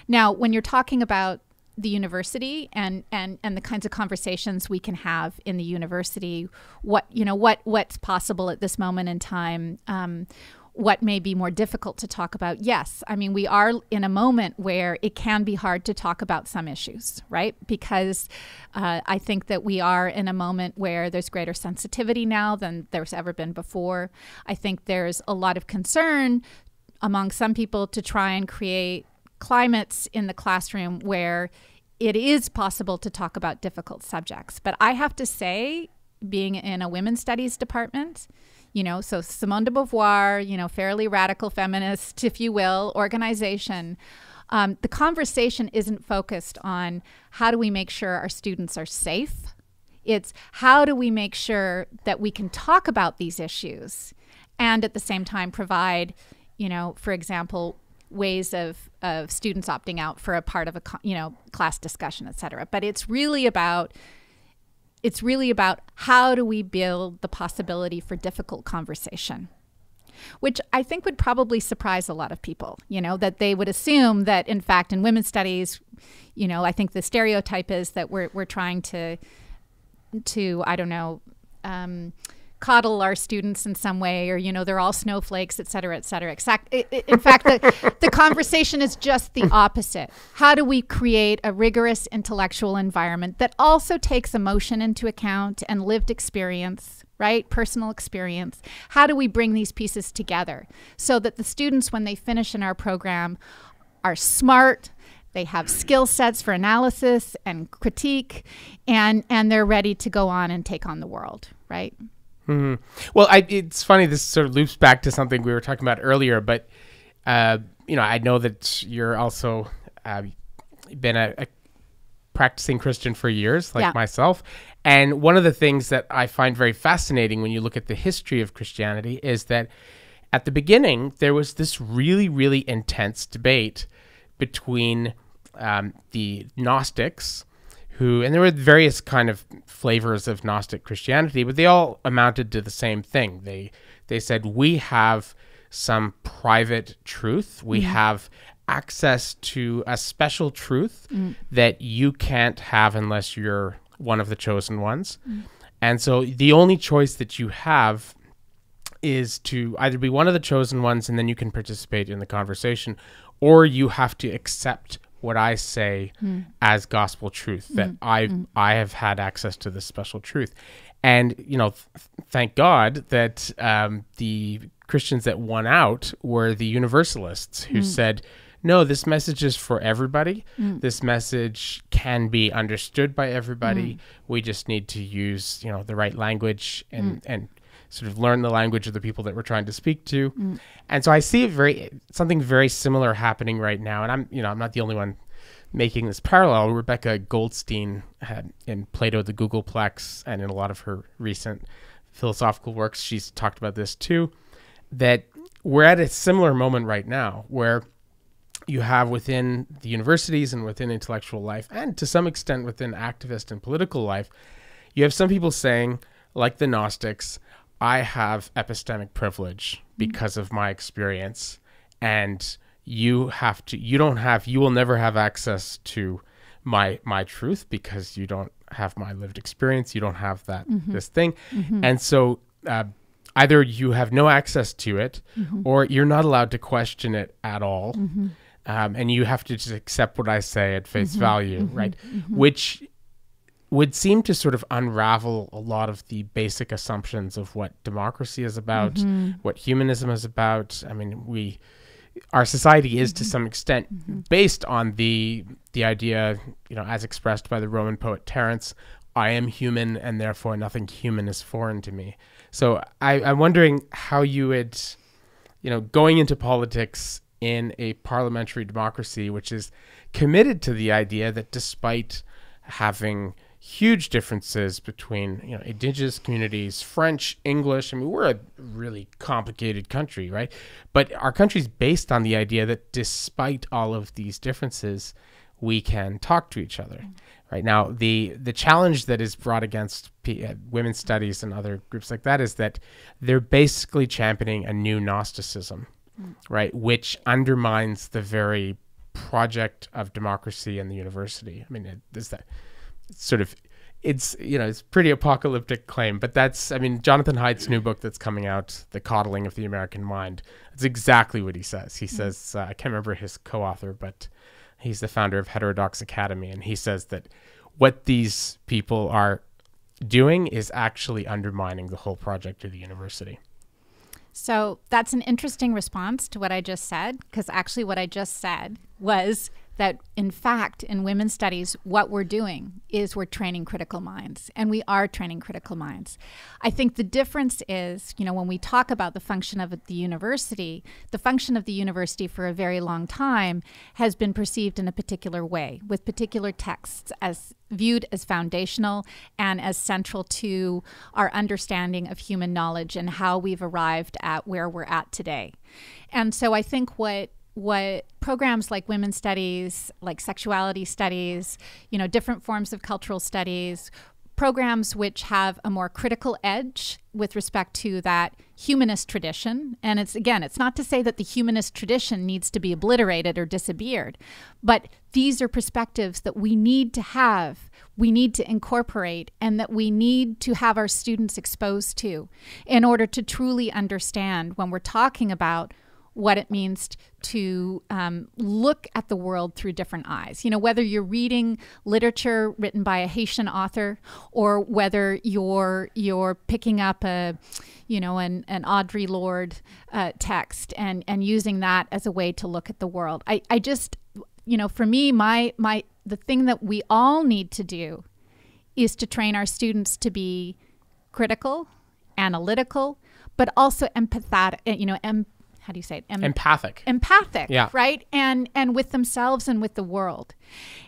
Now, when you're talking about the university and the kinds of conversations we can have in the university, what's possible at this moment in time, what may be more difficult to talk about. Yes, I mean, we are in a moment where it can be hard to talk about some issues, right? Because I think that we are in a moment where there's greater sensitivity now than there's ever been before. I think there's a lot of concern among some people to try and create climates in the classroom where it is possible to talk about difficult subjects. But I have to say, being in a women's studies department, so Simone de Beauvoir, fairly radical feminist, if you will, organization, the conversation isn't focused on how do we make sure our students are safe. It's how do we make sure that we can talk about these issues and at the same time provide, for example, ways of students opting out for a part of a class discussion, et cetera. But it's really about how do we build the possibility for difficult conversation, which I think would probably surprise a lot of people, that they would assume that, in fact, in women's studies, I think the stereotype is that we're trying to I don't know, coddle our students in some way, or, they're all snowflakes, et cetera, et cetera. In fact, the conversation is just the opposite. How do we create a rigorous intellectual environment that also takes emotion into account and lived experience, right? Personal experience. How do we bring these pieces together so that the students, when they finish in our program, are smart, they have skill sets for analysis and critique, and they're ready to go on and take on the world, right? Mm-hmm. Well, it's funny, this sort of loops back to something we were talking about earlier, but, I know that you're also been a practicing Christian for years, like Yeah. myself. And one of the things that I find very fascinating when you look at the history of Christianity is that at the beginning, there was this really, really intense debate between the Gnostics, and there were various kind of flavors of Gnostic Christianity, but they all amounted to the same thing. They said, we have some private truth. We have access to a special truth that you can't have unless you're one of the chosen ones. And so the only choice that you have is to either be one of the chosen ones and then you can participate in the conversation, or you have to accept what I say as gospel truth, that I have had access to this special truth. And, thank God that the Christians that won out were the Universalists who said, no, this message is for everybody. This message can be understood by everybody. We just need to use, the right language and sort of learn the language of the people that we're trying to speak to. And so I see something very similar happening right now. And I'm not the only one making this parallel. Rebecca Goldstein had in Plato the Googleplex and in a lot of her recent philosophical works, she's talked about this too, that we're at a similar moment right now where you have within the universities and within intellectual life, and to some extent within activist and political life, you have some people saying, like the Gnostics, I have epistemic privilege because of my experience, and you will never have access to my truth because you don't have my lived experience. You don't have this thing. And so either you have no access to it or you're not allowed to question it at all. And you have to just accept what I say at face value, right? Which would seem to sort of unravel a lot of the basic assumptions of what democracy is about, what humanism is about. I mean, our society is to some extent based on the idea, as expressed by the Roman poet Terence, I am human and therefore nothing human is foreign to me. So I'm wondering how you would, going into politics in a parliamentary democracy, which is committed to the idea that despite having huge differences between indigenous communities, French, English. I mean, we're a really complicated country, right? But our country's based on the idea that despite all of these differences, we can talk to each other. Right now, the challenge that is brought against women's studies and other groups like that is that they're basically championing a new Gnosticism, right, which undermines the very project of democracy in the university. I mean, it's a pretty apocalyptic claim, but Jonathan Haidt's new book that's coming out, The Coddling of the American Mind, it's exactly what he says. He says, I can't remember his co-author, but he's the founder of Heterodox Academy, and he says that what these people are doing is actually undermining the whole project of the university. So that's an interesting response to what I just said, because actually what I just said was that, in fact, in women's studies, what we're doing is we're training critical minds, and we are training critical minds. I think the difference is, when we talk about the function of the university for a very long time has been perceived in a particular way, with particular texts as viewed as foundational and as central to our understanding of human knowledge and how we've arrived at where we're at today. And so I think what programs like women's studies, like sexuality studies, different forms of cultural studies, programs which have a more critical edge with respect to that humanist tradition. And it's not to say that the humanist tradition needs to be obliterated or disappeared, but these are perspectives that we need to have, we need to incorporate, and that we need to have our students exposed to in order to truly understand when we're talking about what it means to look at the world through different eyes. Whether you're reading literature written by a Haitian author, or whether you're picking up an Audre Lorde text and using that as a way to look at the world. I just, for me, the thing that we all need to do is to train our students to be critical, analytical, but also empathetic, how do you say it? Empathic. Empathic, yeah. Right? And with themselves and with the world.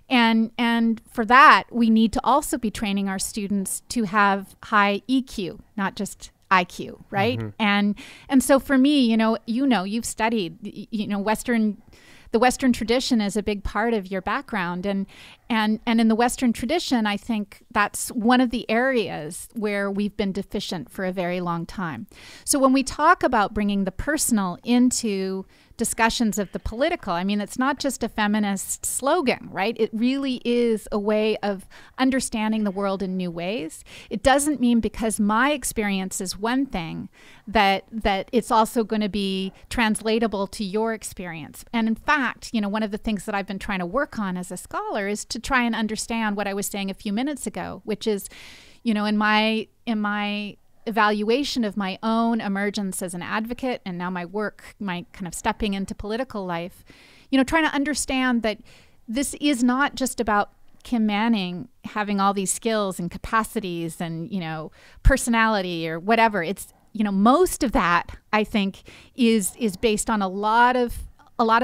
And for that, we need to also be training our students to have high EQ, not just IQ, right? And so for me, you've studied, the Western tradition is a big part of your background. And in the Western tradition, I think that's one of the areas where we've been deficient for a very long time. So when we talk about bringing the personal into discussions of the political, I mean, it's not just a feminist slogan, right? It really is a way of understanding the world in new ways. It doesn't mean because my experience is one thing that it's also going to be translatable to your experience. And in fact, one of the things that I've been trying to work on as a scholar is to try and understand what I was saying a few minutes ago, which is, in my evaluation of my own emergence as an advocate and now my work, my kind of stepping into political life, trying to understand that this is not just about Kim Manning having all these skills and capacities and, personality or whatever. It's, most of that, I think, is based on a lot of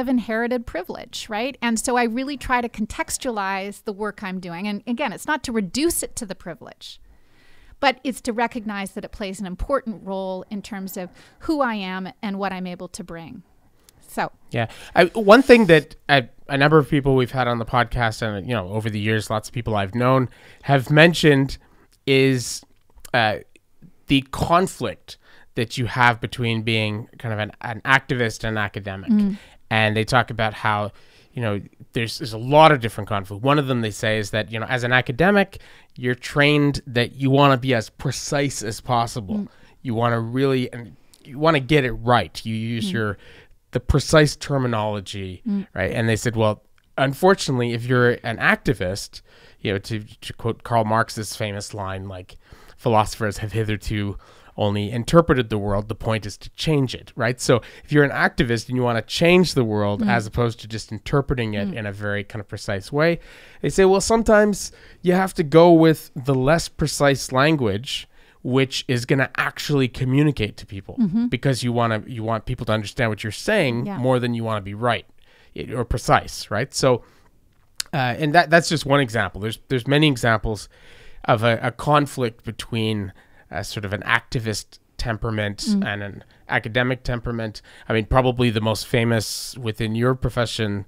inherited privilege, right? And so I really try to contextualize the work I'm doing. And again, it's not to reduce it to the privilege, but it's to recognize that it plays an important role in terms of who I am and what I'm able to bring. So yeah, one thing that a number of people we've had on the podcast and over the years, lots of people I've known have mentioned is the conflict that you have between being kind of an activist and an academic. And they talk about how there's a lot of different conflict. One of them they say is that as an academic, you're trained that you want to be as precise as possible. You want to get it right. You use the precise terminology, right? And they said, well, unfortunately, if you're an activist, to quote Karl Marx's famous line, like, philosophers have hitherto only interpreted the world. The point is to change it, right? So if you're an activist and you want to change the world as opposed to just interpreting it in a very kind of precise way, they say, well, sometimes you have to go with the less precise language, which is going to actually communicate to people because you want people to understand what you're saying more than you want to be right or precise, right? So, and that's just one example. There's many examples of a conflict between sort of an activist temperament and an academic temperament. I mean, probably the most famous within your profession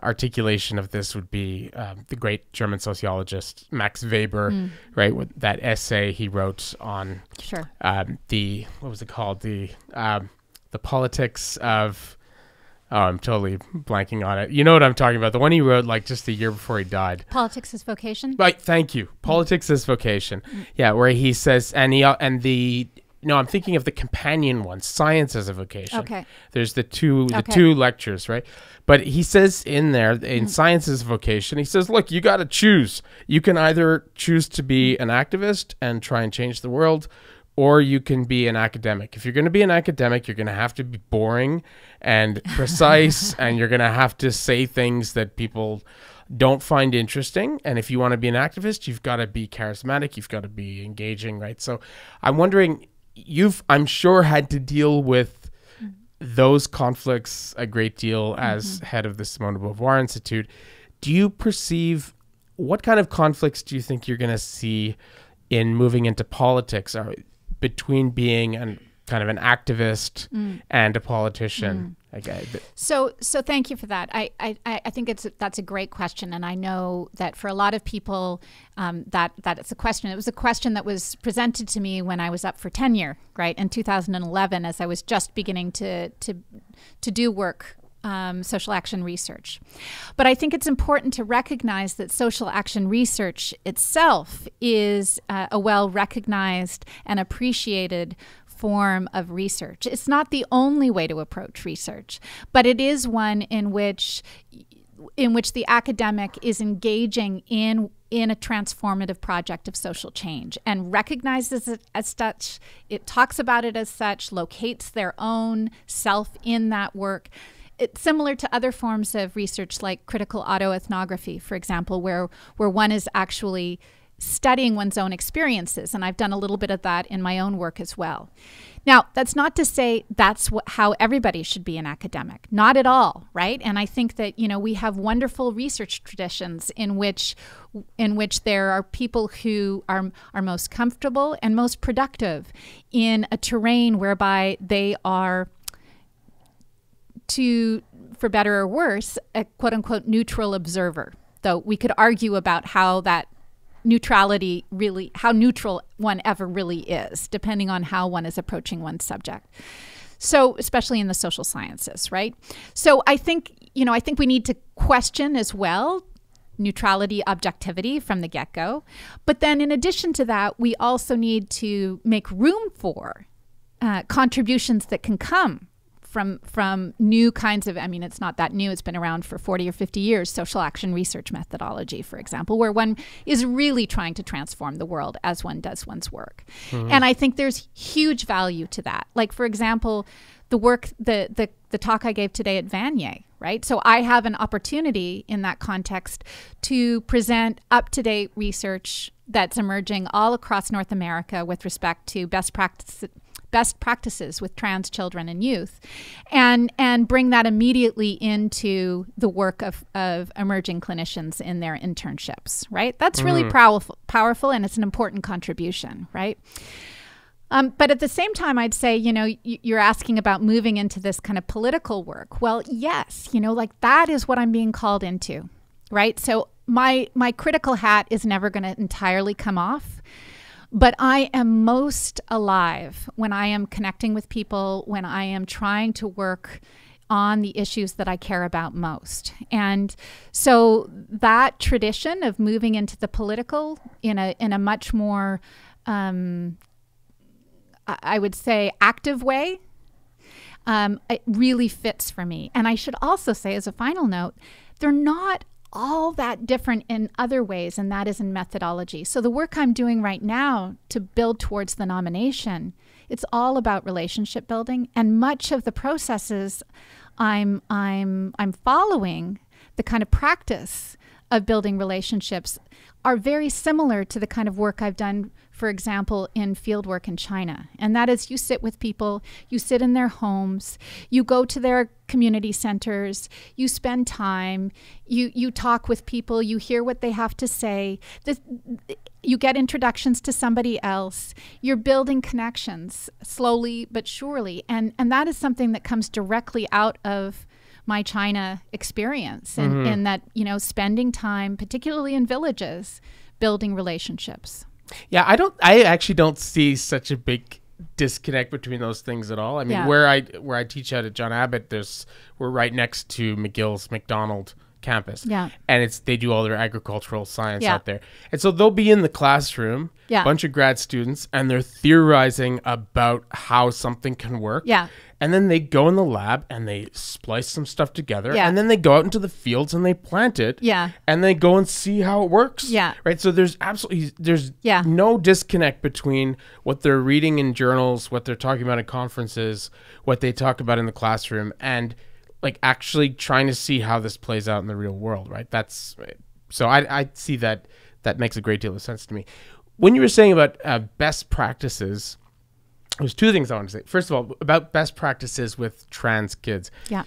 articulation of this would be the great German sociologist Max Weber, right? With that essay he wrote on what was it called? The politics of. Oh, I'm totally blanking on it. You know what I'm talking about? The one he wrote like just a year before he died. Politics as Vocation? Right, thank you. Politics as Vocation. Yeah, where he says, I'm thinking of the companion one, Science as a Vocation. Okay. There's the two lectures, right? But he says in there, in Science as a Vocation, he says, look, you got to choose. You can either choose to be an activist and try and change the world, or you can be an academic. If you're going to be an academic, you're going to have to be boring and precise, and you're going to have to say things that people don't find interesting. And if you want to be an activist, you've got to be charismatic. You've got to be engaging, right? So I'm wondering, I'm sure, had to deal with those conflicts a great deal as head of the Simone de Beauvoir Institute. Do you perceive, what kind of conflicts do you think you're going to see in moving into politics between being kind of an activist and a politician? Okay. So thank you for that. I think that's a great question, and I know that for a lot of people, that it's a question. It was a question that was presented to me when I was up for tenure, right, in 2011, as I was just beginning to do work. Social action research. But I think it's important to recognize that social action research itself is a well-recognized and appreciated form of research. It's not the only way to approach research, but it is one in which the academic is engaging in a transformative project of social change and recognizes it as such. It talks about it as such, locates their own self in that work. It's similar to other forms of research like critical autoethnography, for example, where one is actually studying one's own experiences. And I've done a little bit of that in my own work as well. Now, that's not to say that's how everybody should be an academic. Not at all, right? And I think that, we have wonderful research traditions in which there are people who are most comfortable and most productive in a terrain whereby they are, for better or worse, a quote-unquote neutral observer. Though we could argue about how that neutrality really, how neutral one ever really is, depending on how one is approaching one's subject. So, especially in the social sciences, right? So I think we need to question as well neutrality, objectivity from the get-go. But then in addition to that, we also need to make room for contributions that can come from new kinds of, it's not that new, it's been around for 40 or 50 years, social action research methodology, for example, where one is really trying to transform the world as one does one's work. Mm-hmm. And I think there's huge value to that. Like, for example, the work, the talk I gave today at Vanier, right? So I have an opportunity in that context to present up-to-date research that's emerging all across North America with respect to best practices with trans children and youth, and bring that immediately into the work of emerging clinicians in their internships, right? That's really powerful, and it's an important contribution, right? But at the same time, I'd say, you're asking about moving into this kind of political work. Well, yes, that is what I'm being called into, right? So my critical hat is never going to entirely come off. But I am most alive when I am connecting with people, when I am trying to work on the issues that I care about most. And so that tradition of moving into the political in a much more, I would say, active way, it really fits for me. And I should also say, as a final note, they're not all that different in other ways, and that is in methodology. So the work I'm doing right now to build towards the nomination, it's all about relationship building, and much of the processes I'm following, the kind of practice of building relationships, are very similar to the kind of work I've done, for example, in fieldwork in China. And that is, you sit with people, you sit in their homes, you go to their community centers, you spend time, you talk with people, you hear what they have to say, you get introductions to somebody else, you're building connections slowly but surely. And that is something that comes directly out of my China experience, and in that, spending time, particularly in villages, building relationships. Yeah, I actually don't see such a big disconnect between those things at all. Where I teach out at John Abbott, we're right next to McGill's McDonald campus. Yeah. And they do all their agricultural science out there. And so they'll be in the classroom, a bunch of grad students, and they're theorizing about how something can work. Yeah. And then they go in the lab and they splice some stuff together. Yeah. And then they go out into the fields and they plant it. Yeah. And they go and see how it works. Yeah. Right. So there's no disconnect between what they're reading in journals, what they're talking about in conferences, what they talk about in the classroom, and like actually trying to see how this plays out in the real world. Right. So I see that makes a great deal of sense to me. When you were saying about best practices, there's two things I want to say. First of all, about best practices with trans kids. Yeah.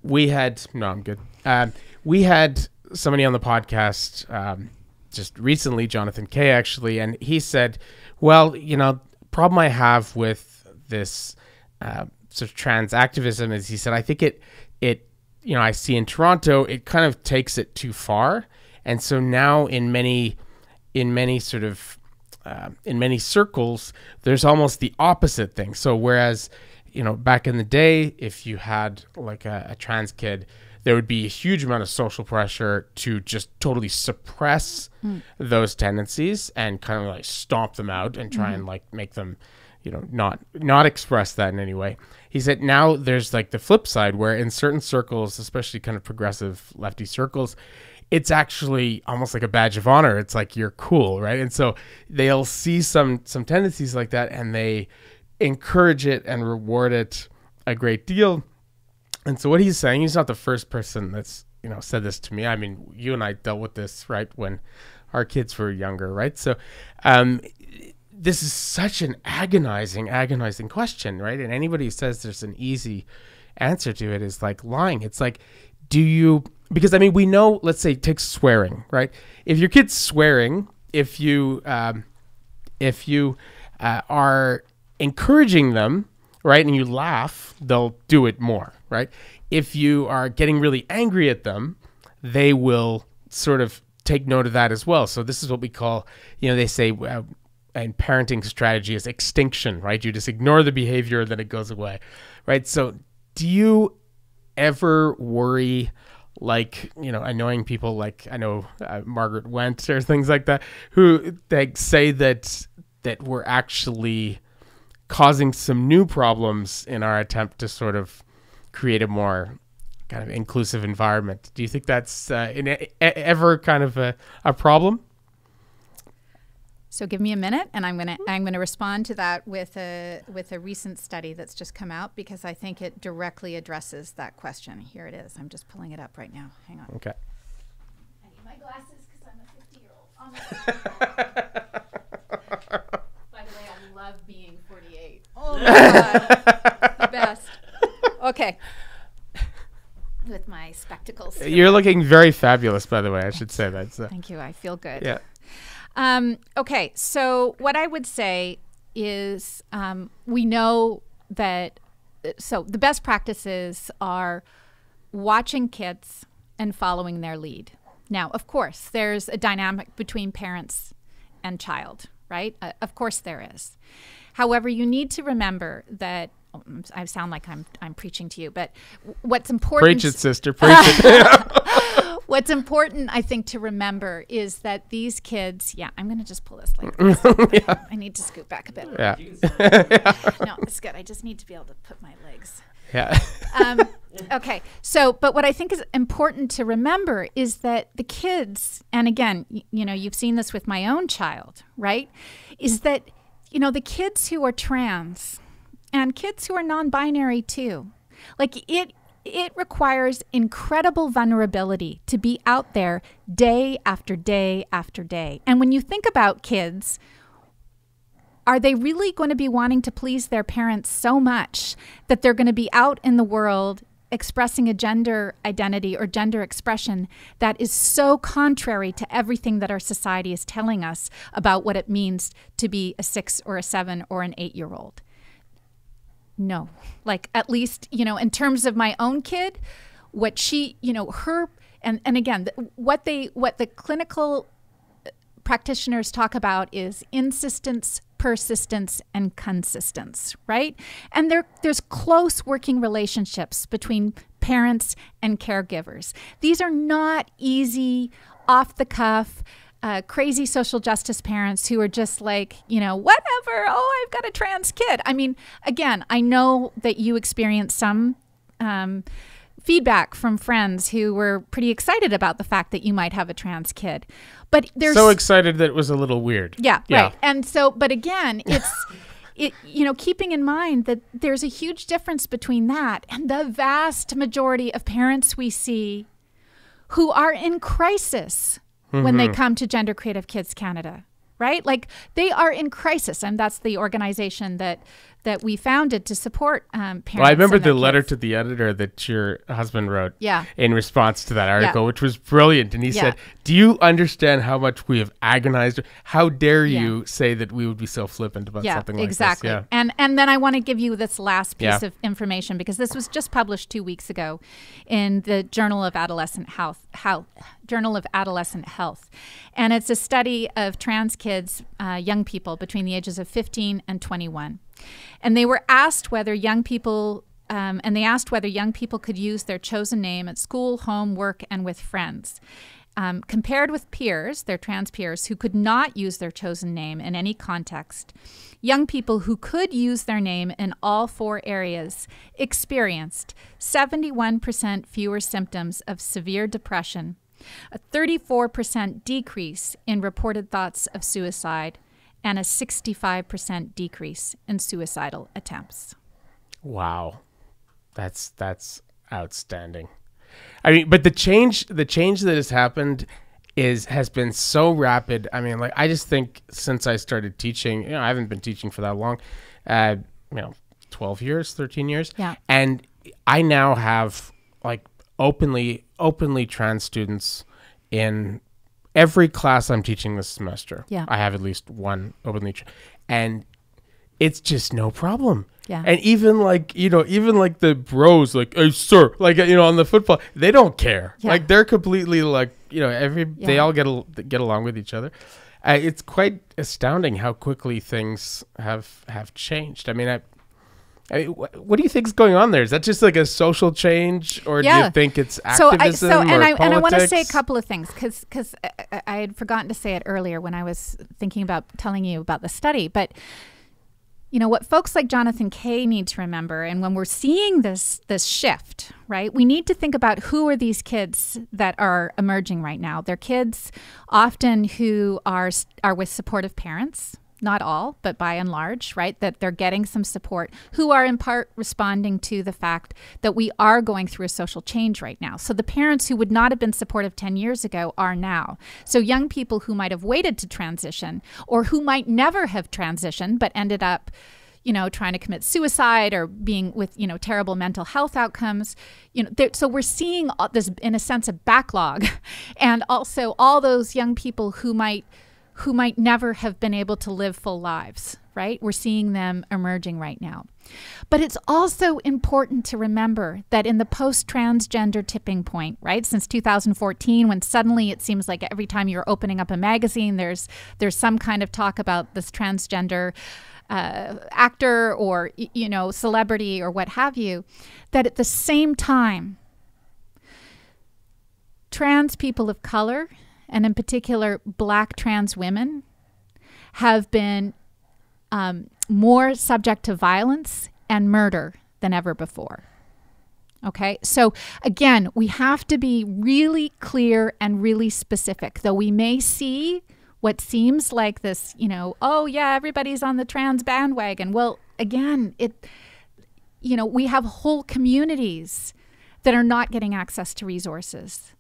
We had somebody on the podcast just recently, Jonathan Kay, actually, and he said, well, problem I have with this sort of trans activism is, he said, I think it I see in Toronto, it kind of takes it too far. And so now in many circles, there's almost the opposite thing. So whereas, back in the day, if you had like a trans kid, there would be a huge amount of social pressure to just totally suppress those tendencies and kind of like stomp them out and try and like make them, not express that in any way. He said now there's like the flip side, where in certain circles, especially kind of progressive lefty circles, it's actually almost like a badge of honor. It's like, you're cool, right? And so they'll see some tendencies like that, and they encourage it and reward it a great deal. And so what he's saying, he's not the first person that's, said this to me. I mean, you and I dealt with this, right? When our kids were younger, right? So this is such an agonizing question, right? And anybody who says there's an easy answer to it is like lying. It's like, because I mean, we know, let's say take swearing, right? If your kid's swearing, if you are encouraging them, right, and you laugh, they'll do it more, right? If you are getting really angry at them, they will sort of take note of that as well. So this is what we call, they say and parenting strategy is extinction, right? You just ignore the behavior and then it goes away, right? So do you ever worry, like, annoying people, like I know Margaret Went or things like that, who they say that we're actually causing some new problems in our attempt to sort of create a more kind of inclusive environment? Do you think that's ever kind of a problem? So give me a minute, and I'm gonna respond to that with a recent study that's just come out, because I think it directly addresses that question. Here it is. I'm just pulling it up right now. Hang on. Okay. I need my glasses because I'm a 50-year-old. By the way, I love being 48. Oh my God, the best. Okay. With my spectacles. You're looking very fabulous, by the way. I should say that. So. Thank you. I feel good. Yeah. Okay, so what I would say is we know that, so the best practices are watching kids and following their lead. Now, of course, there's a dynamic between parents and child, right? Of course there is. However, you need to remember that, I sound like I'm preaching to you, but what's important... Preach it, sister, preach it. What's important, I think, to remember is that these kids, I'm going to just pull this like yeah. I need to scoot back a bit. Yeah. No, it's good. I just need to be able to put my legs. Yeah. Okay. So, but what I think is important to remember is that the kids, and again, you've seen this with my own child, right? Is that, the kids who are trans and kids who are non-binary too, like it requires incredible vulnerability to be out there day after day after day. And when you think about kids, are they really going to be wanting to please their parents so much that they're going to be out in the world expressing a gender identity or gender expression that is so contrary to everything that our society is telling us about what it means to be a 6 or a 7 or an 8-year-old? No, like at least, in terms of my own kid, what she, her, and again, what the clinical practitioners talk about is insistence, persistence, and consistence, right? And there's close working relationships between parents and caregivers. These are not easy, off the cuff, crazy social justice parents who are just like, whatever, I've got a trans kid. I mean, again, I know that you experienced some feedback from friends who were pretty excited about the fact that you might have a trans kid. But there's so excited that it was a little weird. Yeah, right. And so, but again, keeping in mind that there's a huge difference between that and the vast majority of parents we see who are in crisis when they come to Gender Creative Kids Canada, right? Like they are in crisis, and that's the organization that we founded to support parents. Well, I remember the letter to the editor that your husband wrote in response to that article, which was brilliant. And he said, do you understand how much we have agonized? How dare you say that we would be so flippant about something like this? Yeah, and then I want to give you this last piece of information, because this was just published 2 weeks ago in the Journal of Adolescent Health. And it's a study of trans kids, young people between the ages of 15 and 21. And they were asked whether young people, could use their chosen name at school, home, work, and with friends. Compared with peers, their trans peers, who could not use their chosen name in any context, young people who could use their name in all 4 areas experienced 71% fewer symptoms of severe depression, a 34% decrease in reported thoughts of suicide, and a 65% decrease in suicidal attempts. Wow. That's outstanding. I mean, but the change that has happened has been so rapid. I mean, like, I just think since I started teaching, I haven't been teaching for that long, 12 years, 13 years. Yeah. And I now have like openly trans students in every class I'm teaching this semester. Yeah. I have at least one openly and it's just no problem. Yeah. And even like the bros, like, hey, sir, like, on the football, they don't care. Yeah. Like, they're completely like, they all get along with each other. It's quite astounding how quickly things have changed. I mean, what do you think is going on there? Is that just like a social change, or do you think it's activism or politics? And I want to say a couple of things because I had forgotten to say it earlier when I was thinking about telling you about the study. But what folks like Jonathan Kay need to remember, and when we're seeing this shift, right, we need to think about who are these kids that are emerging right now. They're kids often who are with supportive parents. Not all, but by and large, right, that they're getting some support, who are in part responding to the fact that we are going through a social change right now. So the parents who would not have been supportive 10 years ago are now. So young people who might have waited to transition, or who might never have transitioned but ended up, trying to commit suicide or being with, terrible mental health outcomes. So we're seeing this, in a sense, a backlog. And also all those young people who might never have been able to live full lives, right? We're seeing them emerging right now. But it's also important to remember that in the post-transgender tipping point, right, since 2014, when suddenly it seems like every time you're opening up a magazine, there's some kind of talk about this transgender actor or, celebrity or what have you, that at the same time, trans people of color, and in particular, Black trans women, have been more subject to violence and murder than ever before. Okay, so again, we have to be really clear and really specific. Though we may see what seems like this, oh yeah, everybody's on the trans bandwagon. Well, again, we have whole communities that are not getting access to resources,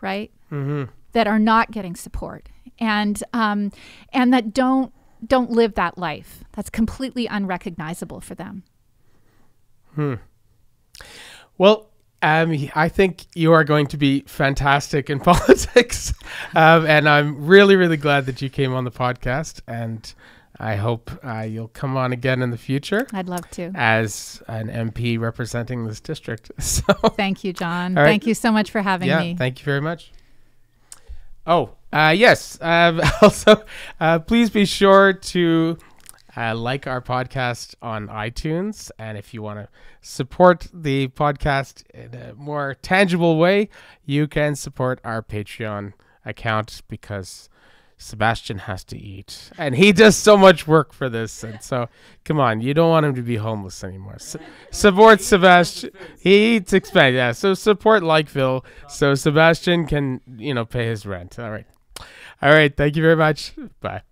right? Mm-hmm. That are not getting support, and that don't live that life. That's completely unrecognizable for them. Well, I think you are going to be fantastic in politics, and I'm really, really glad that you came on the podcast, and I hope you'll come on again in the future. I'd love to. As an MP representing this district. So, thank you, John. Right. Thank you so much for having me. Thank you very much. Oh, yes. Also, please be sure to like our podcast on iTunes. And if you want to support the podcast in a more tangible way, you can support our Patreon account, because Sebastian has to eat. And he does so much work for this. And so, come on, you don't want him to be homeless anymore. Support Sebastian. He eats expensive. Yeah, so support Likeville so Sebastian can, pay his rent. All right. Thank you very much. Bye.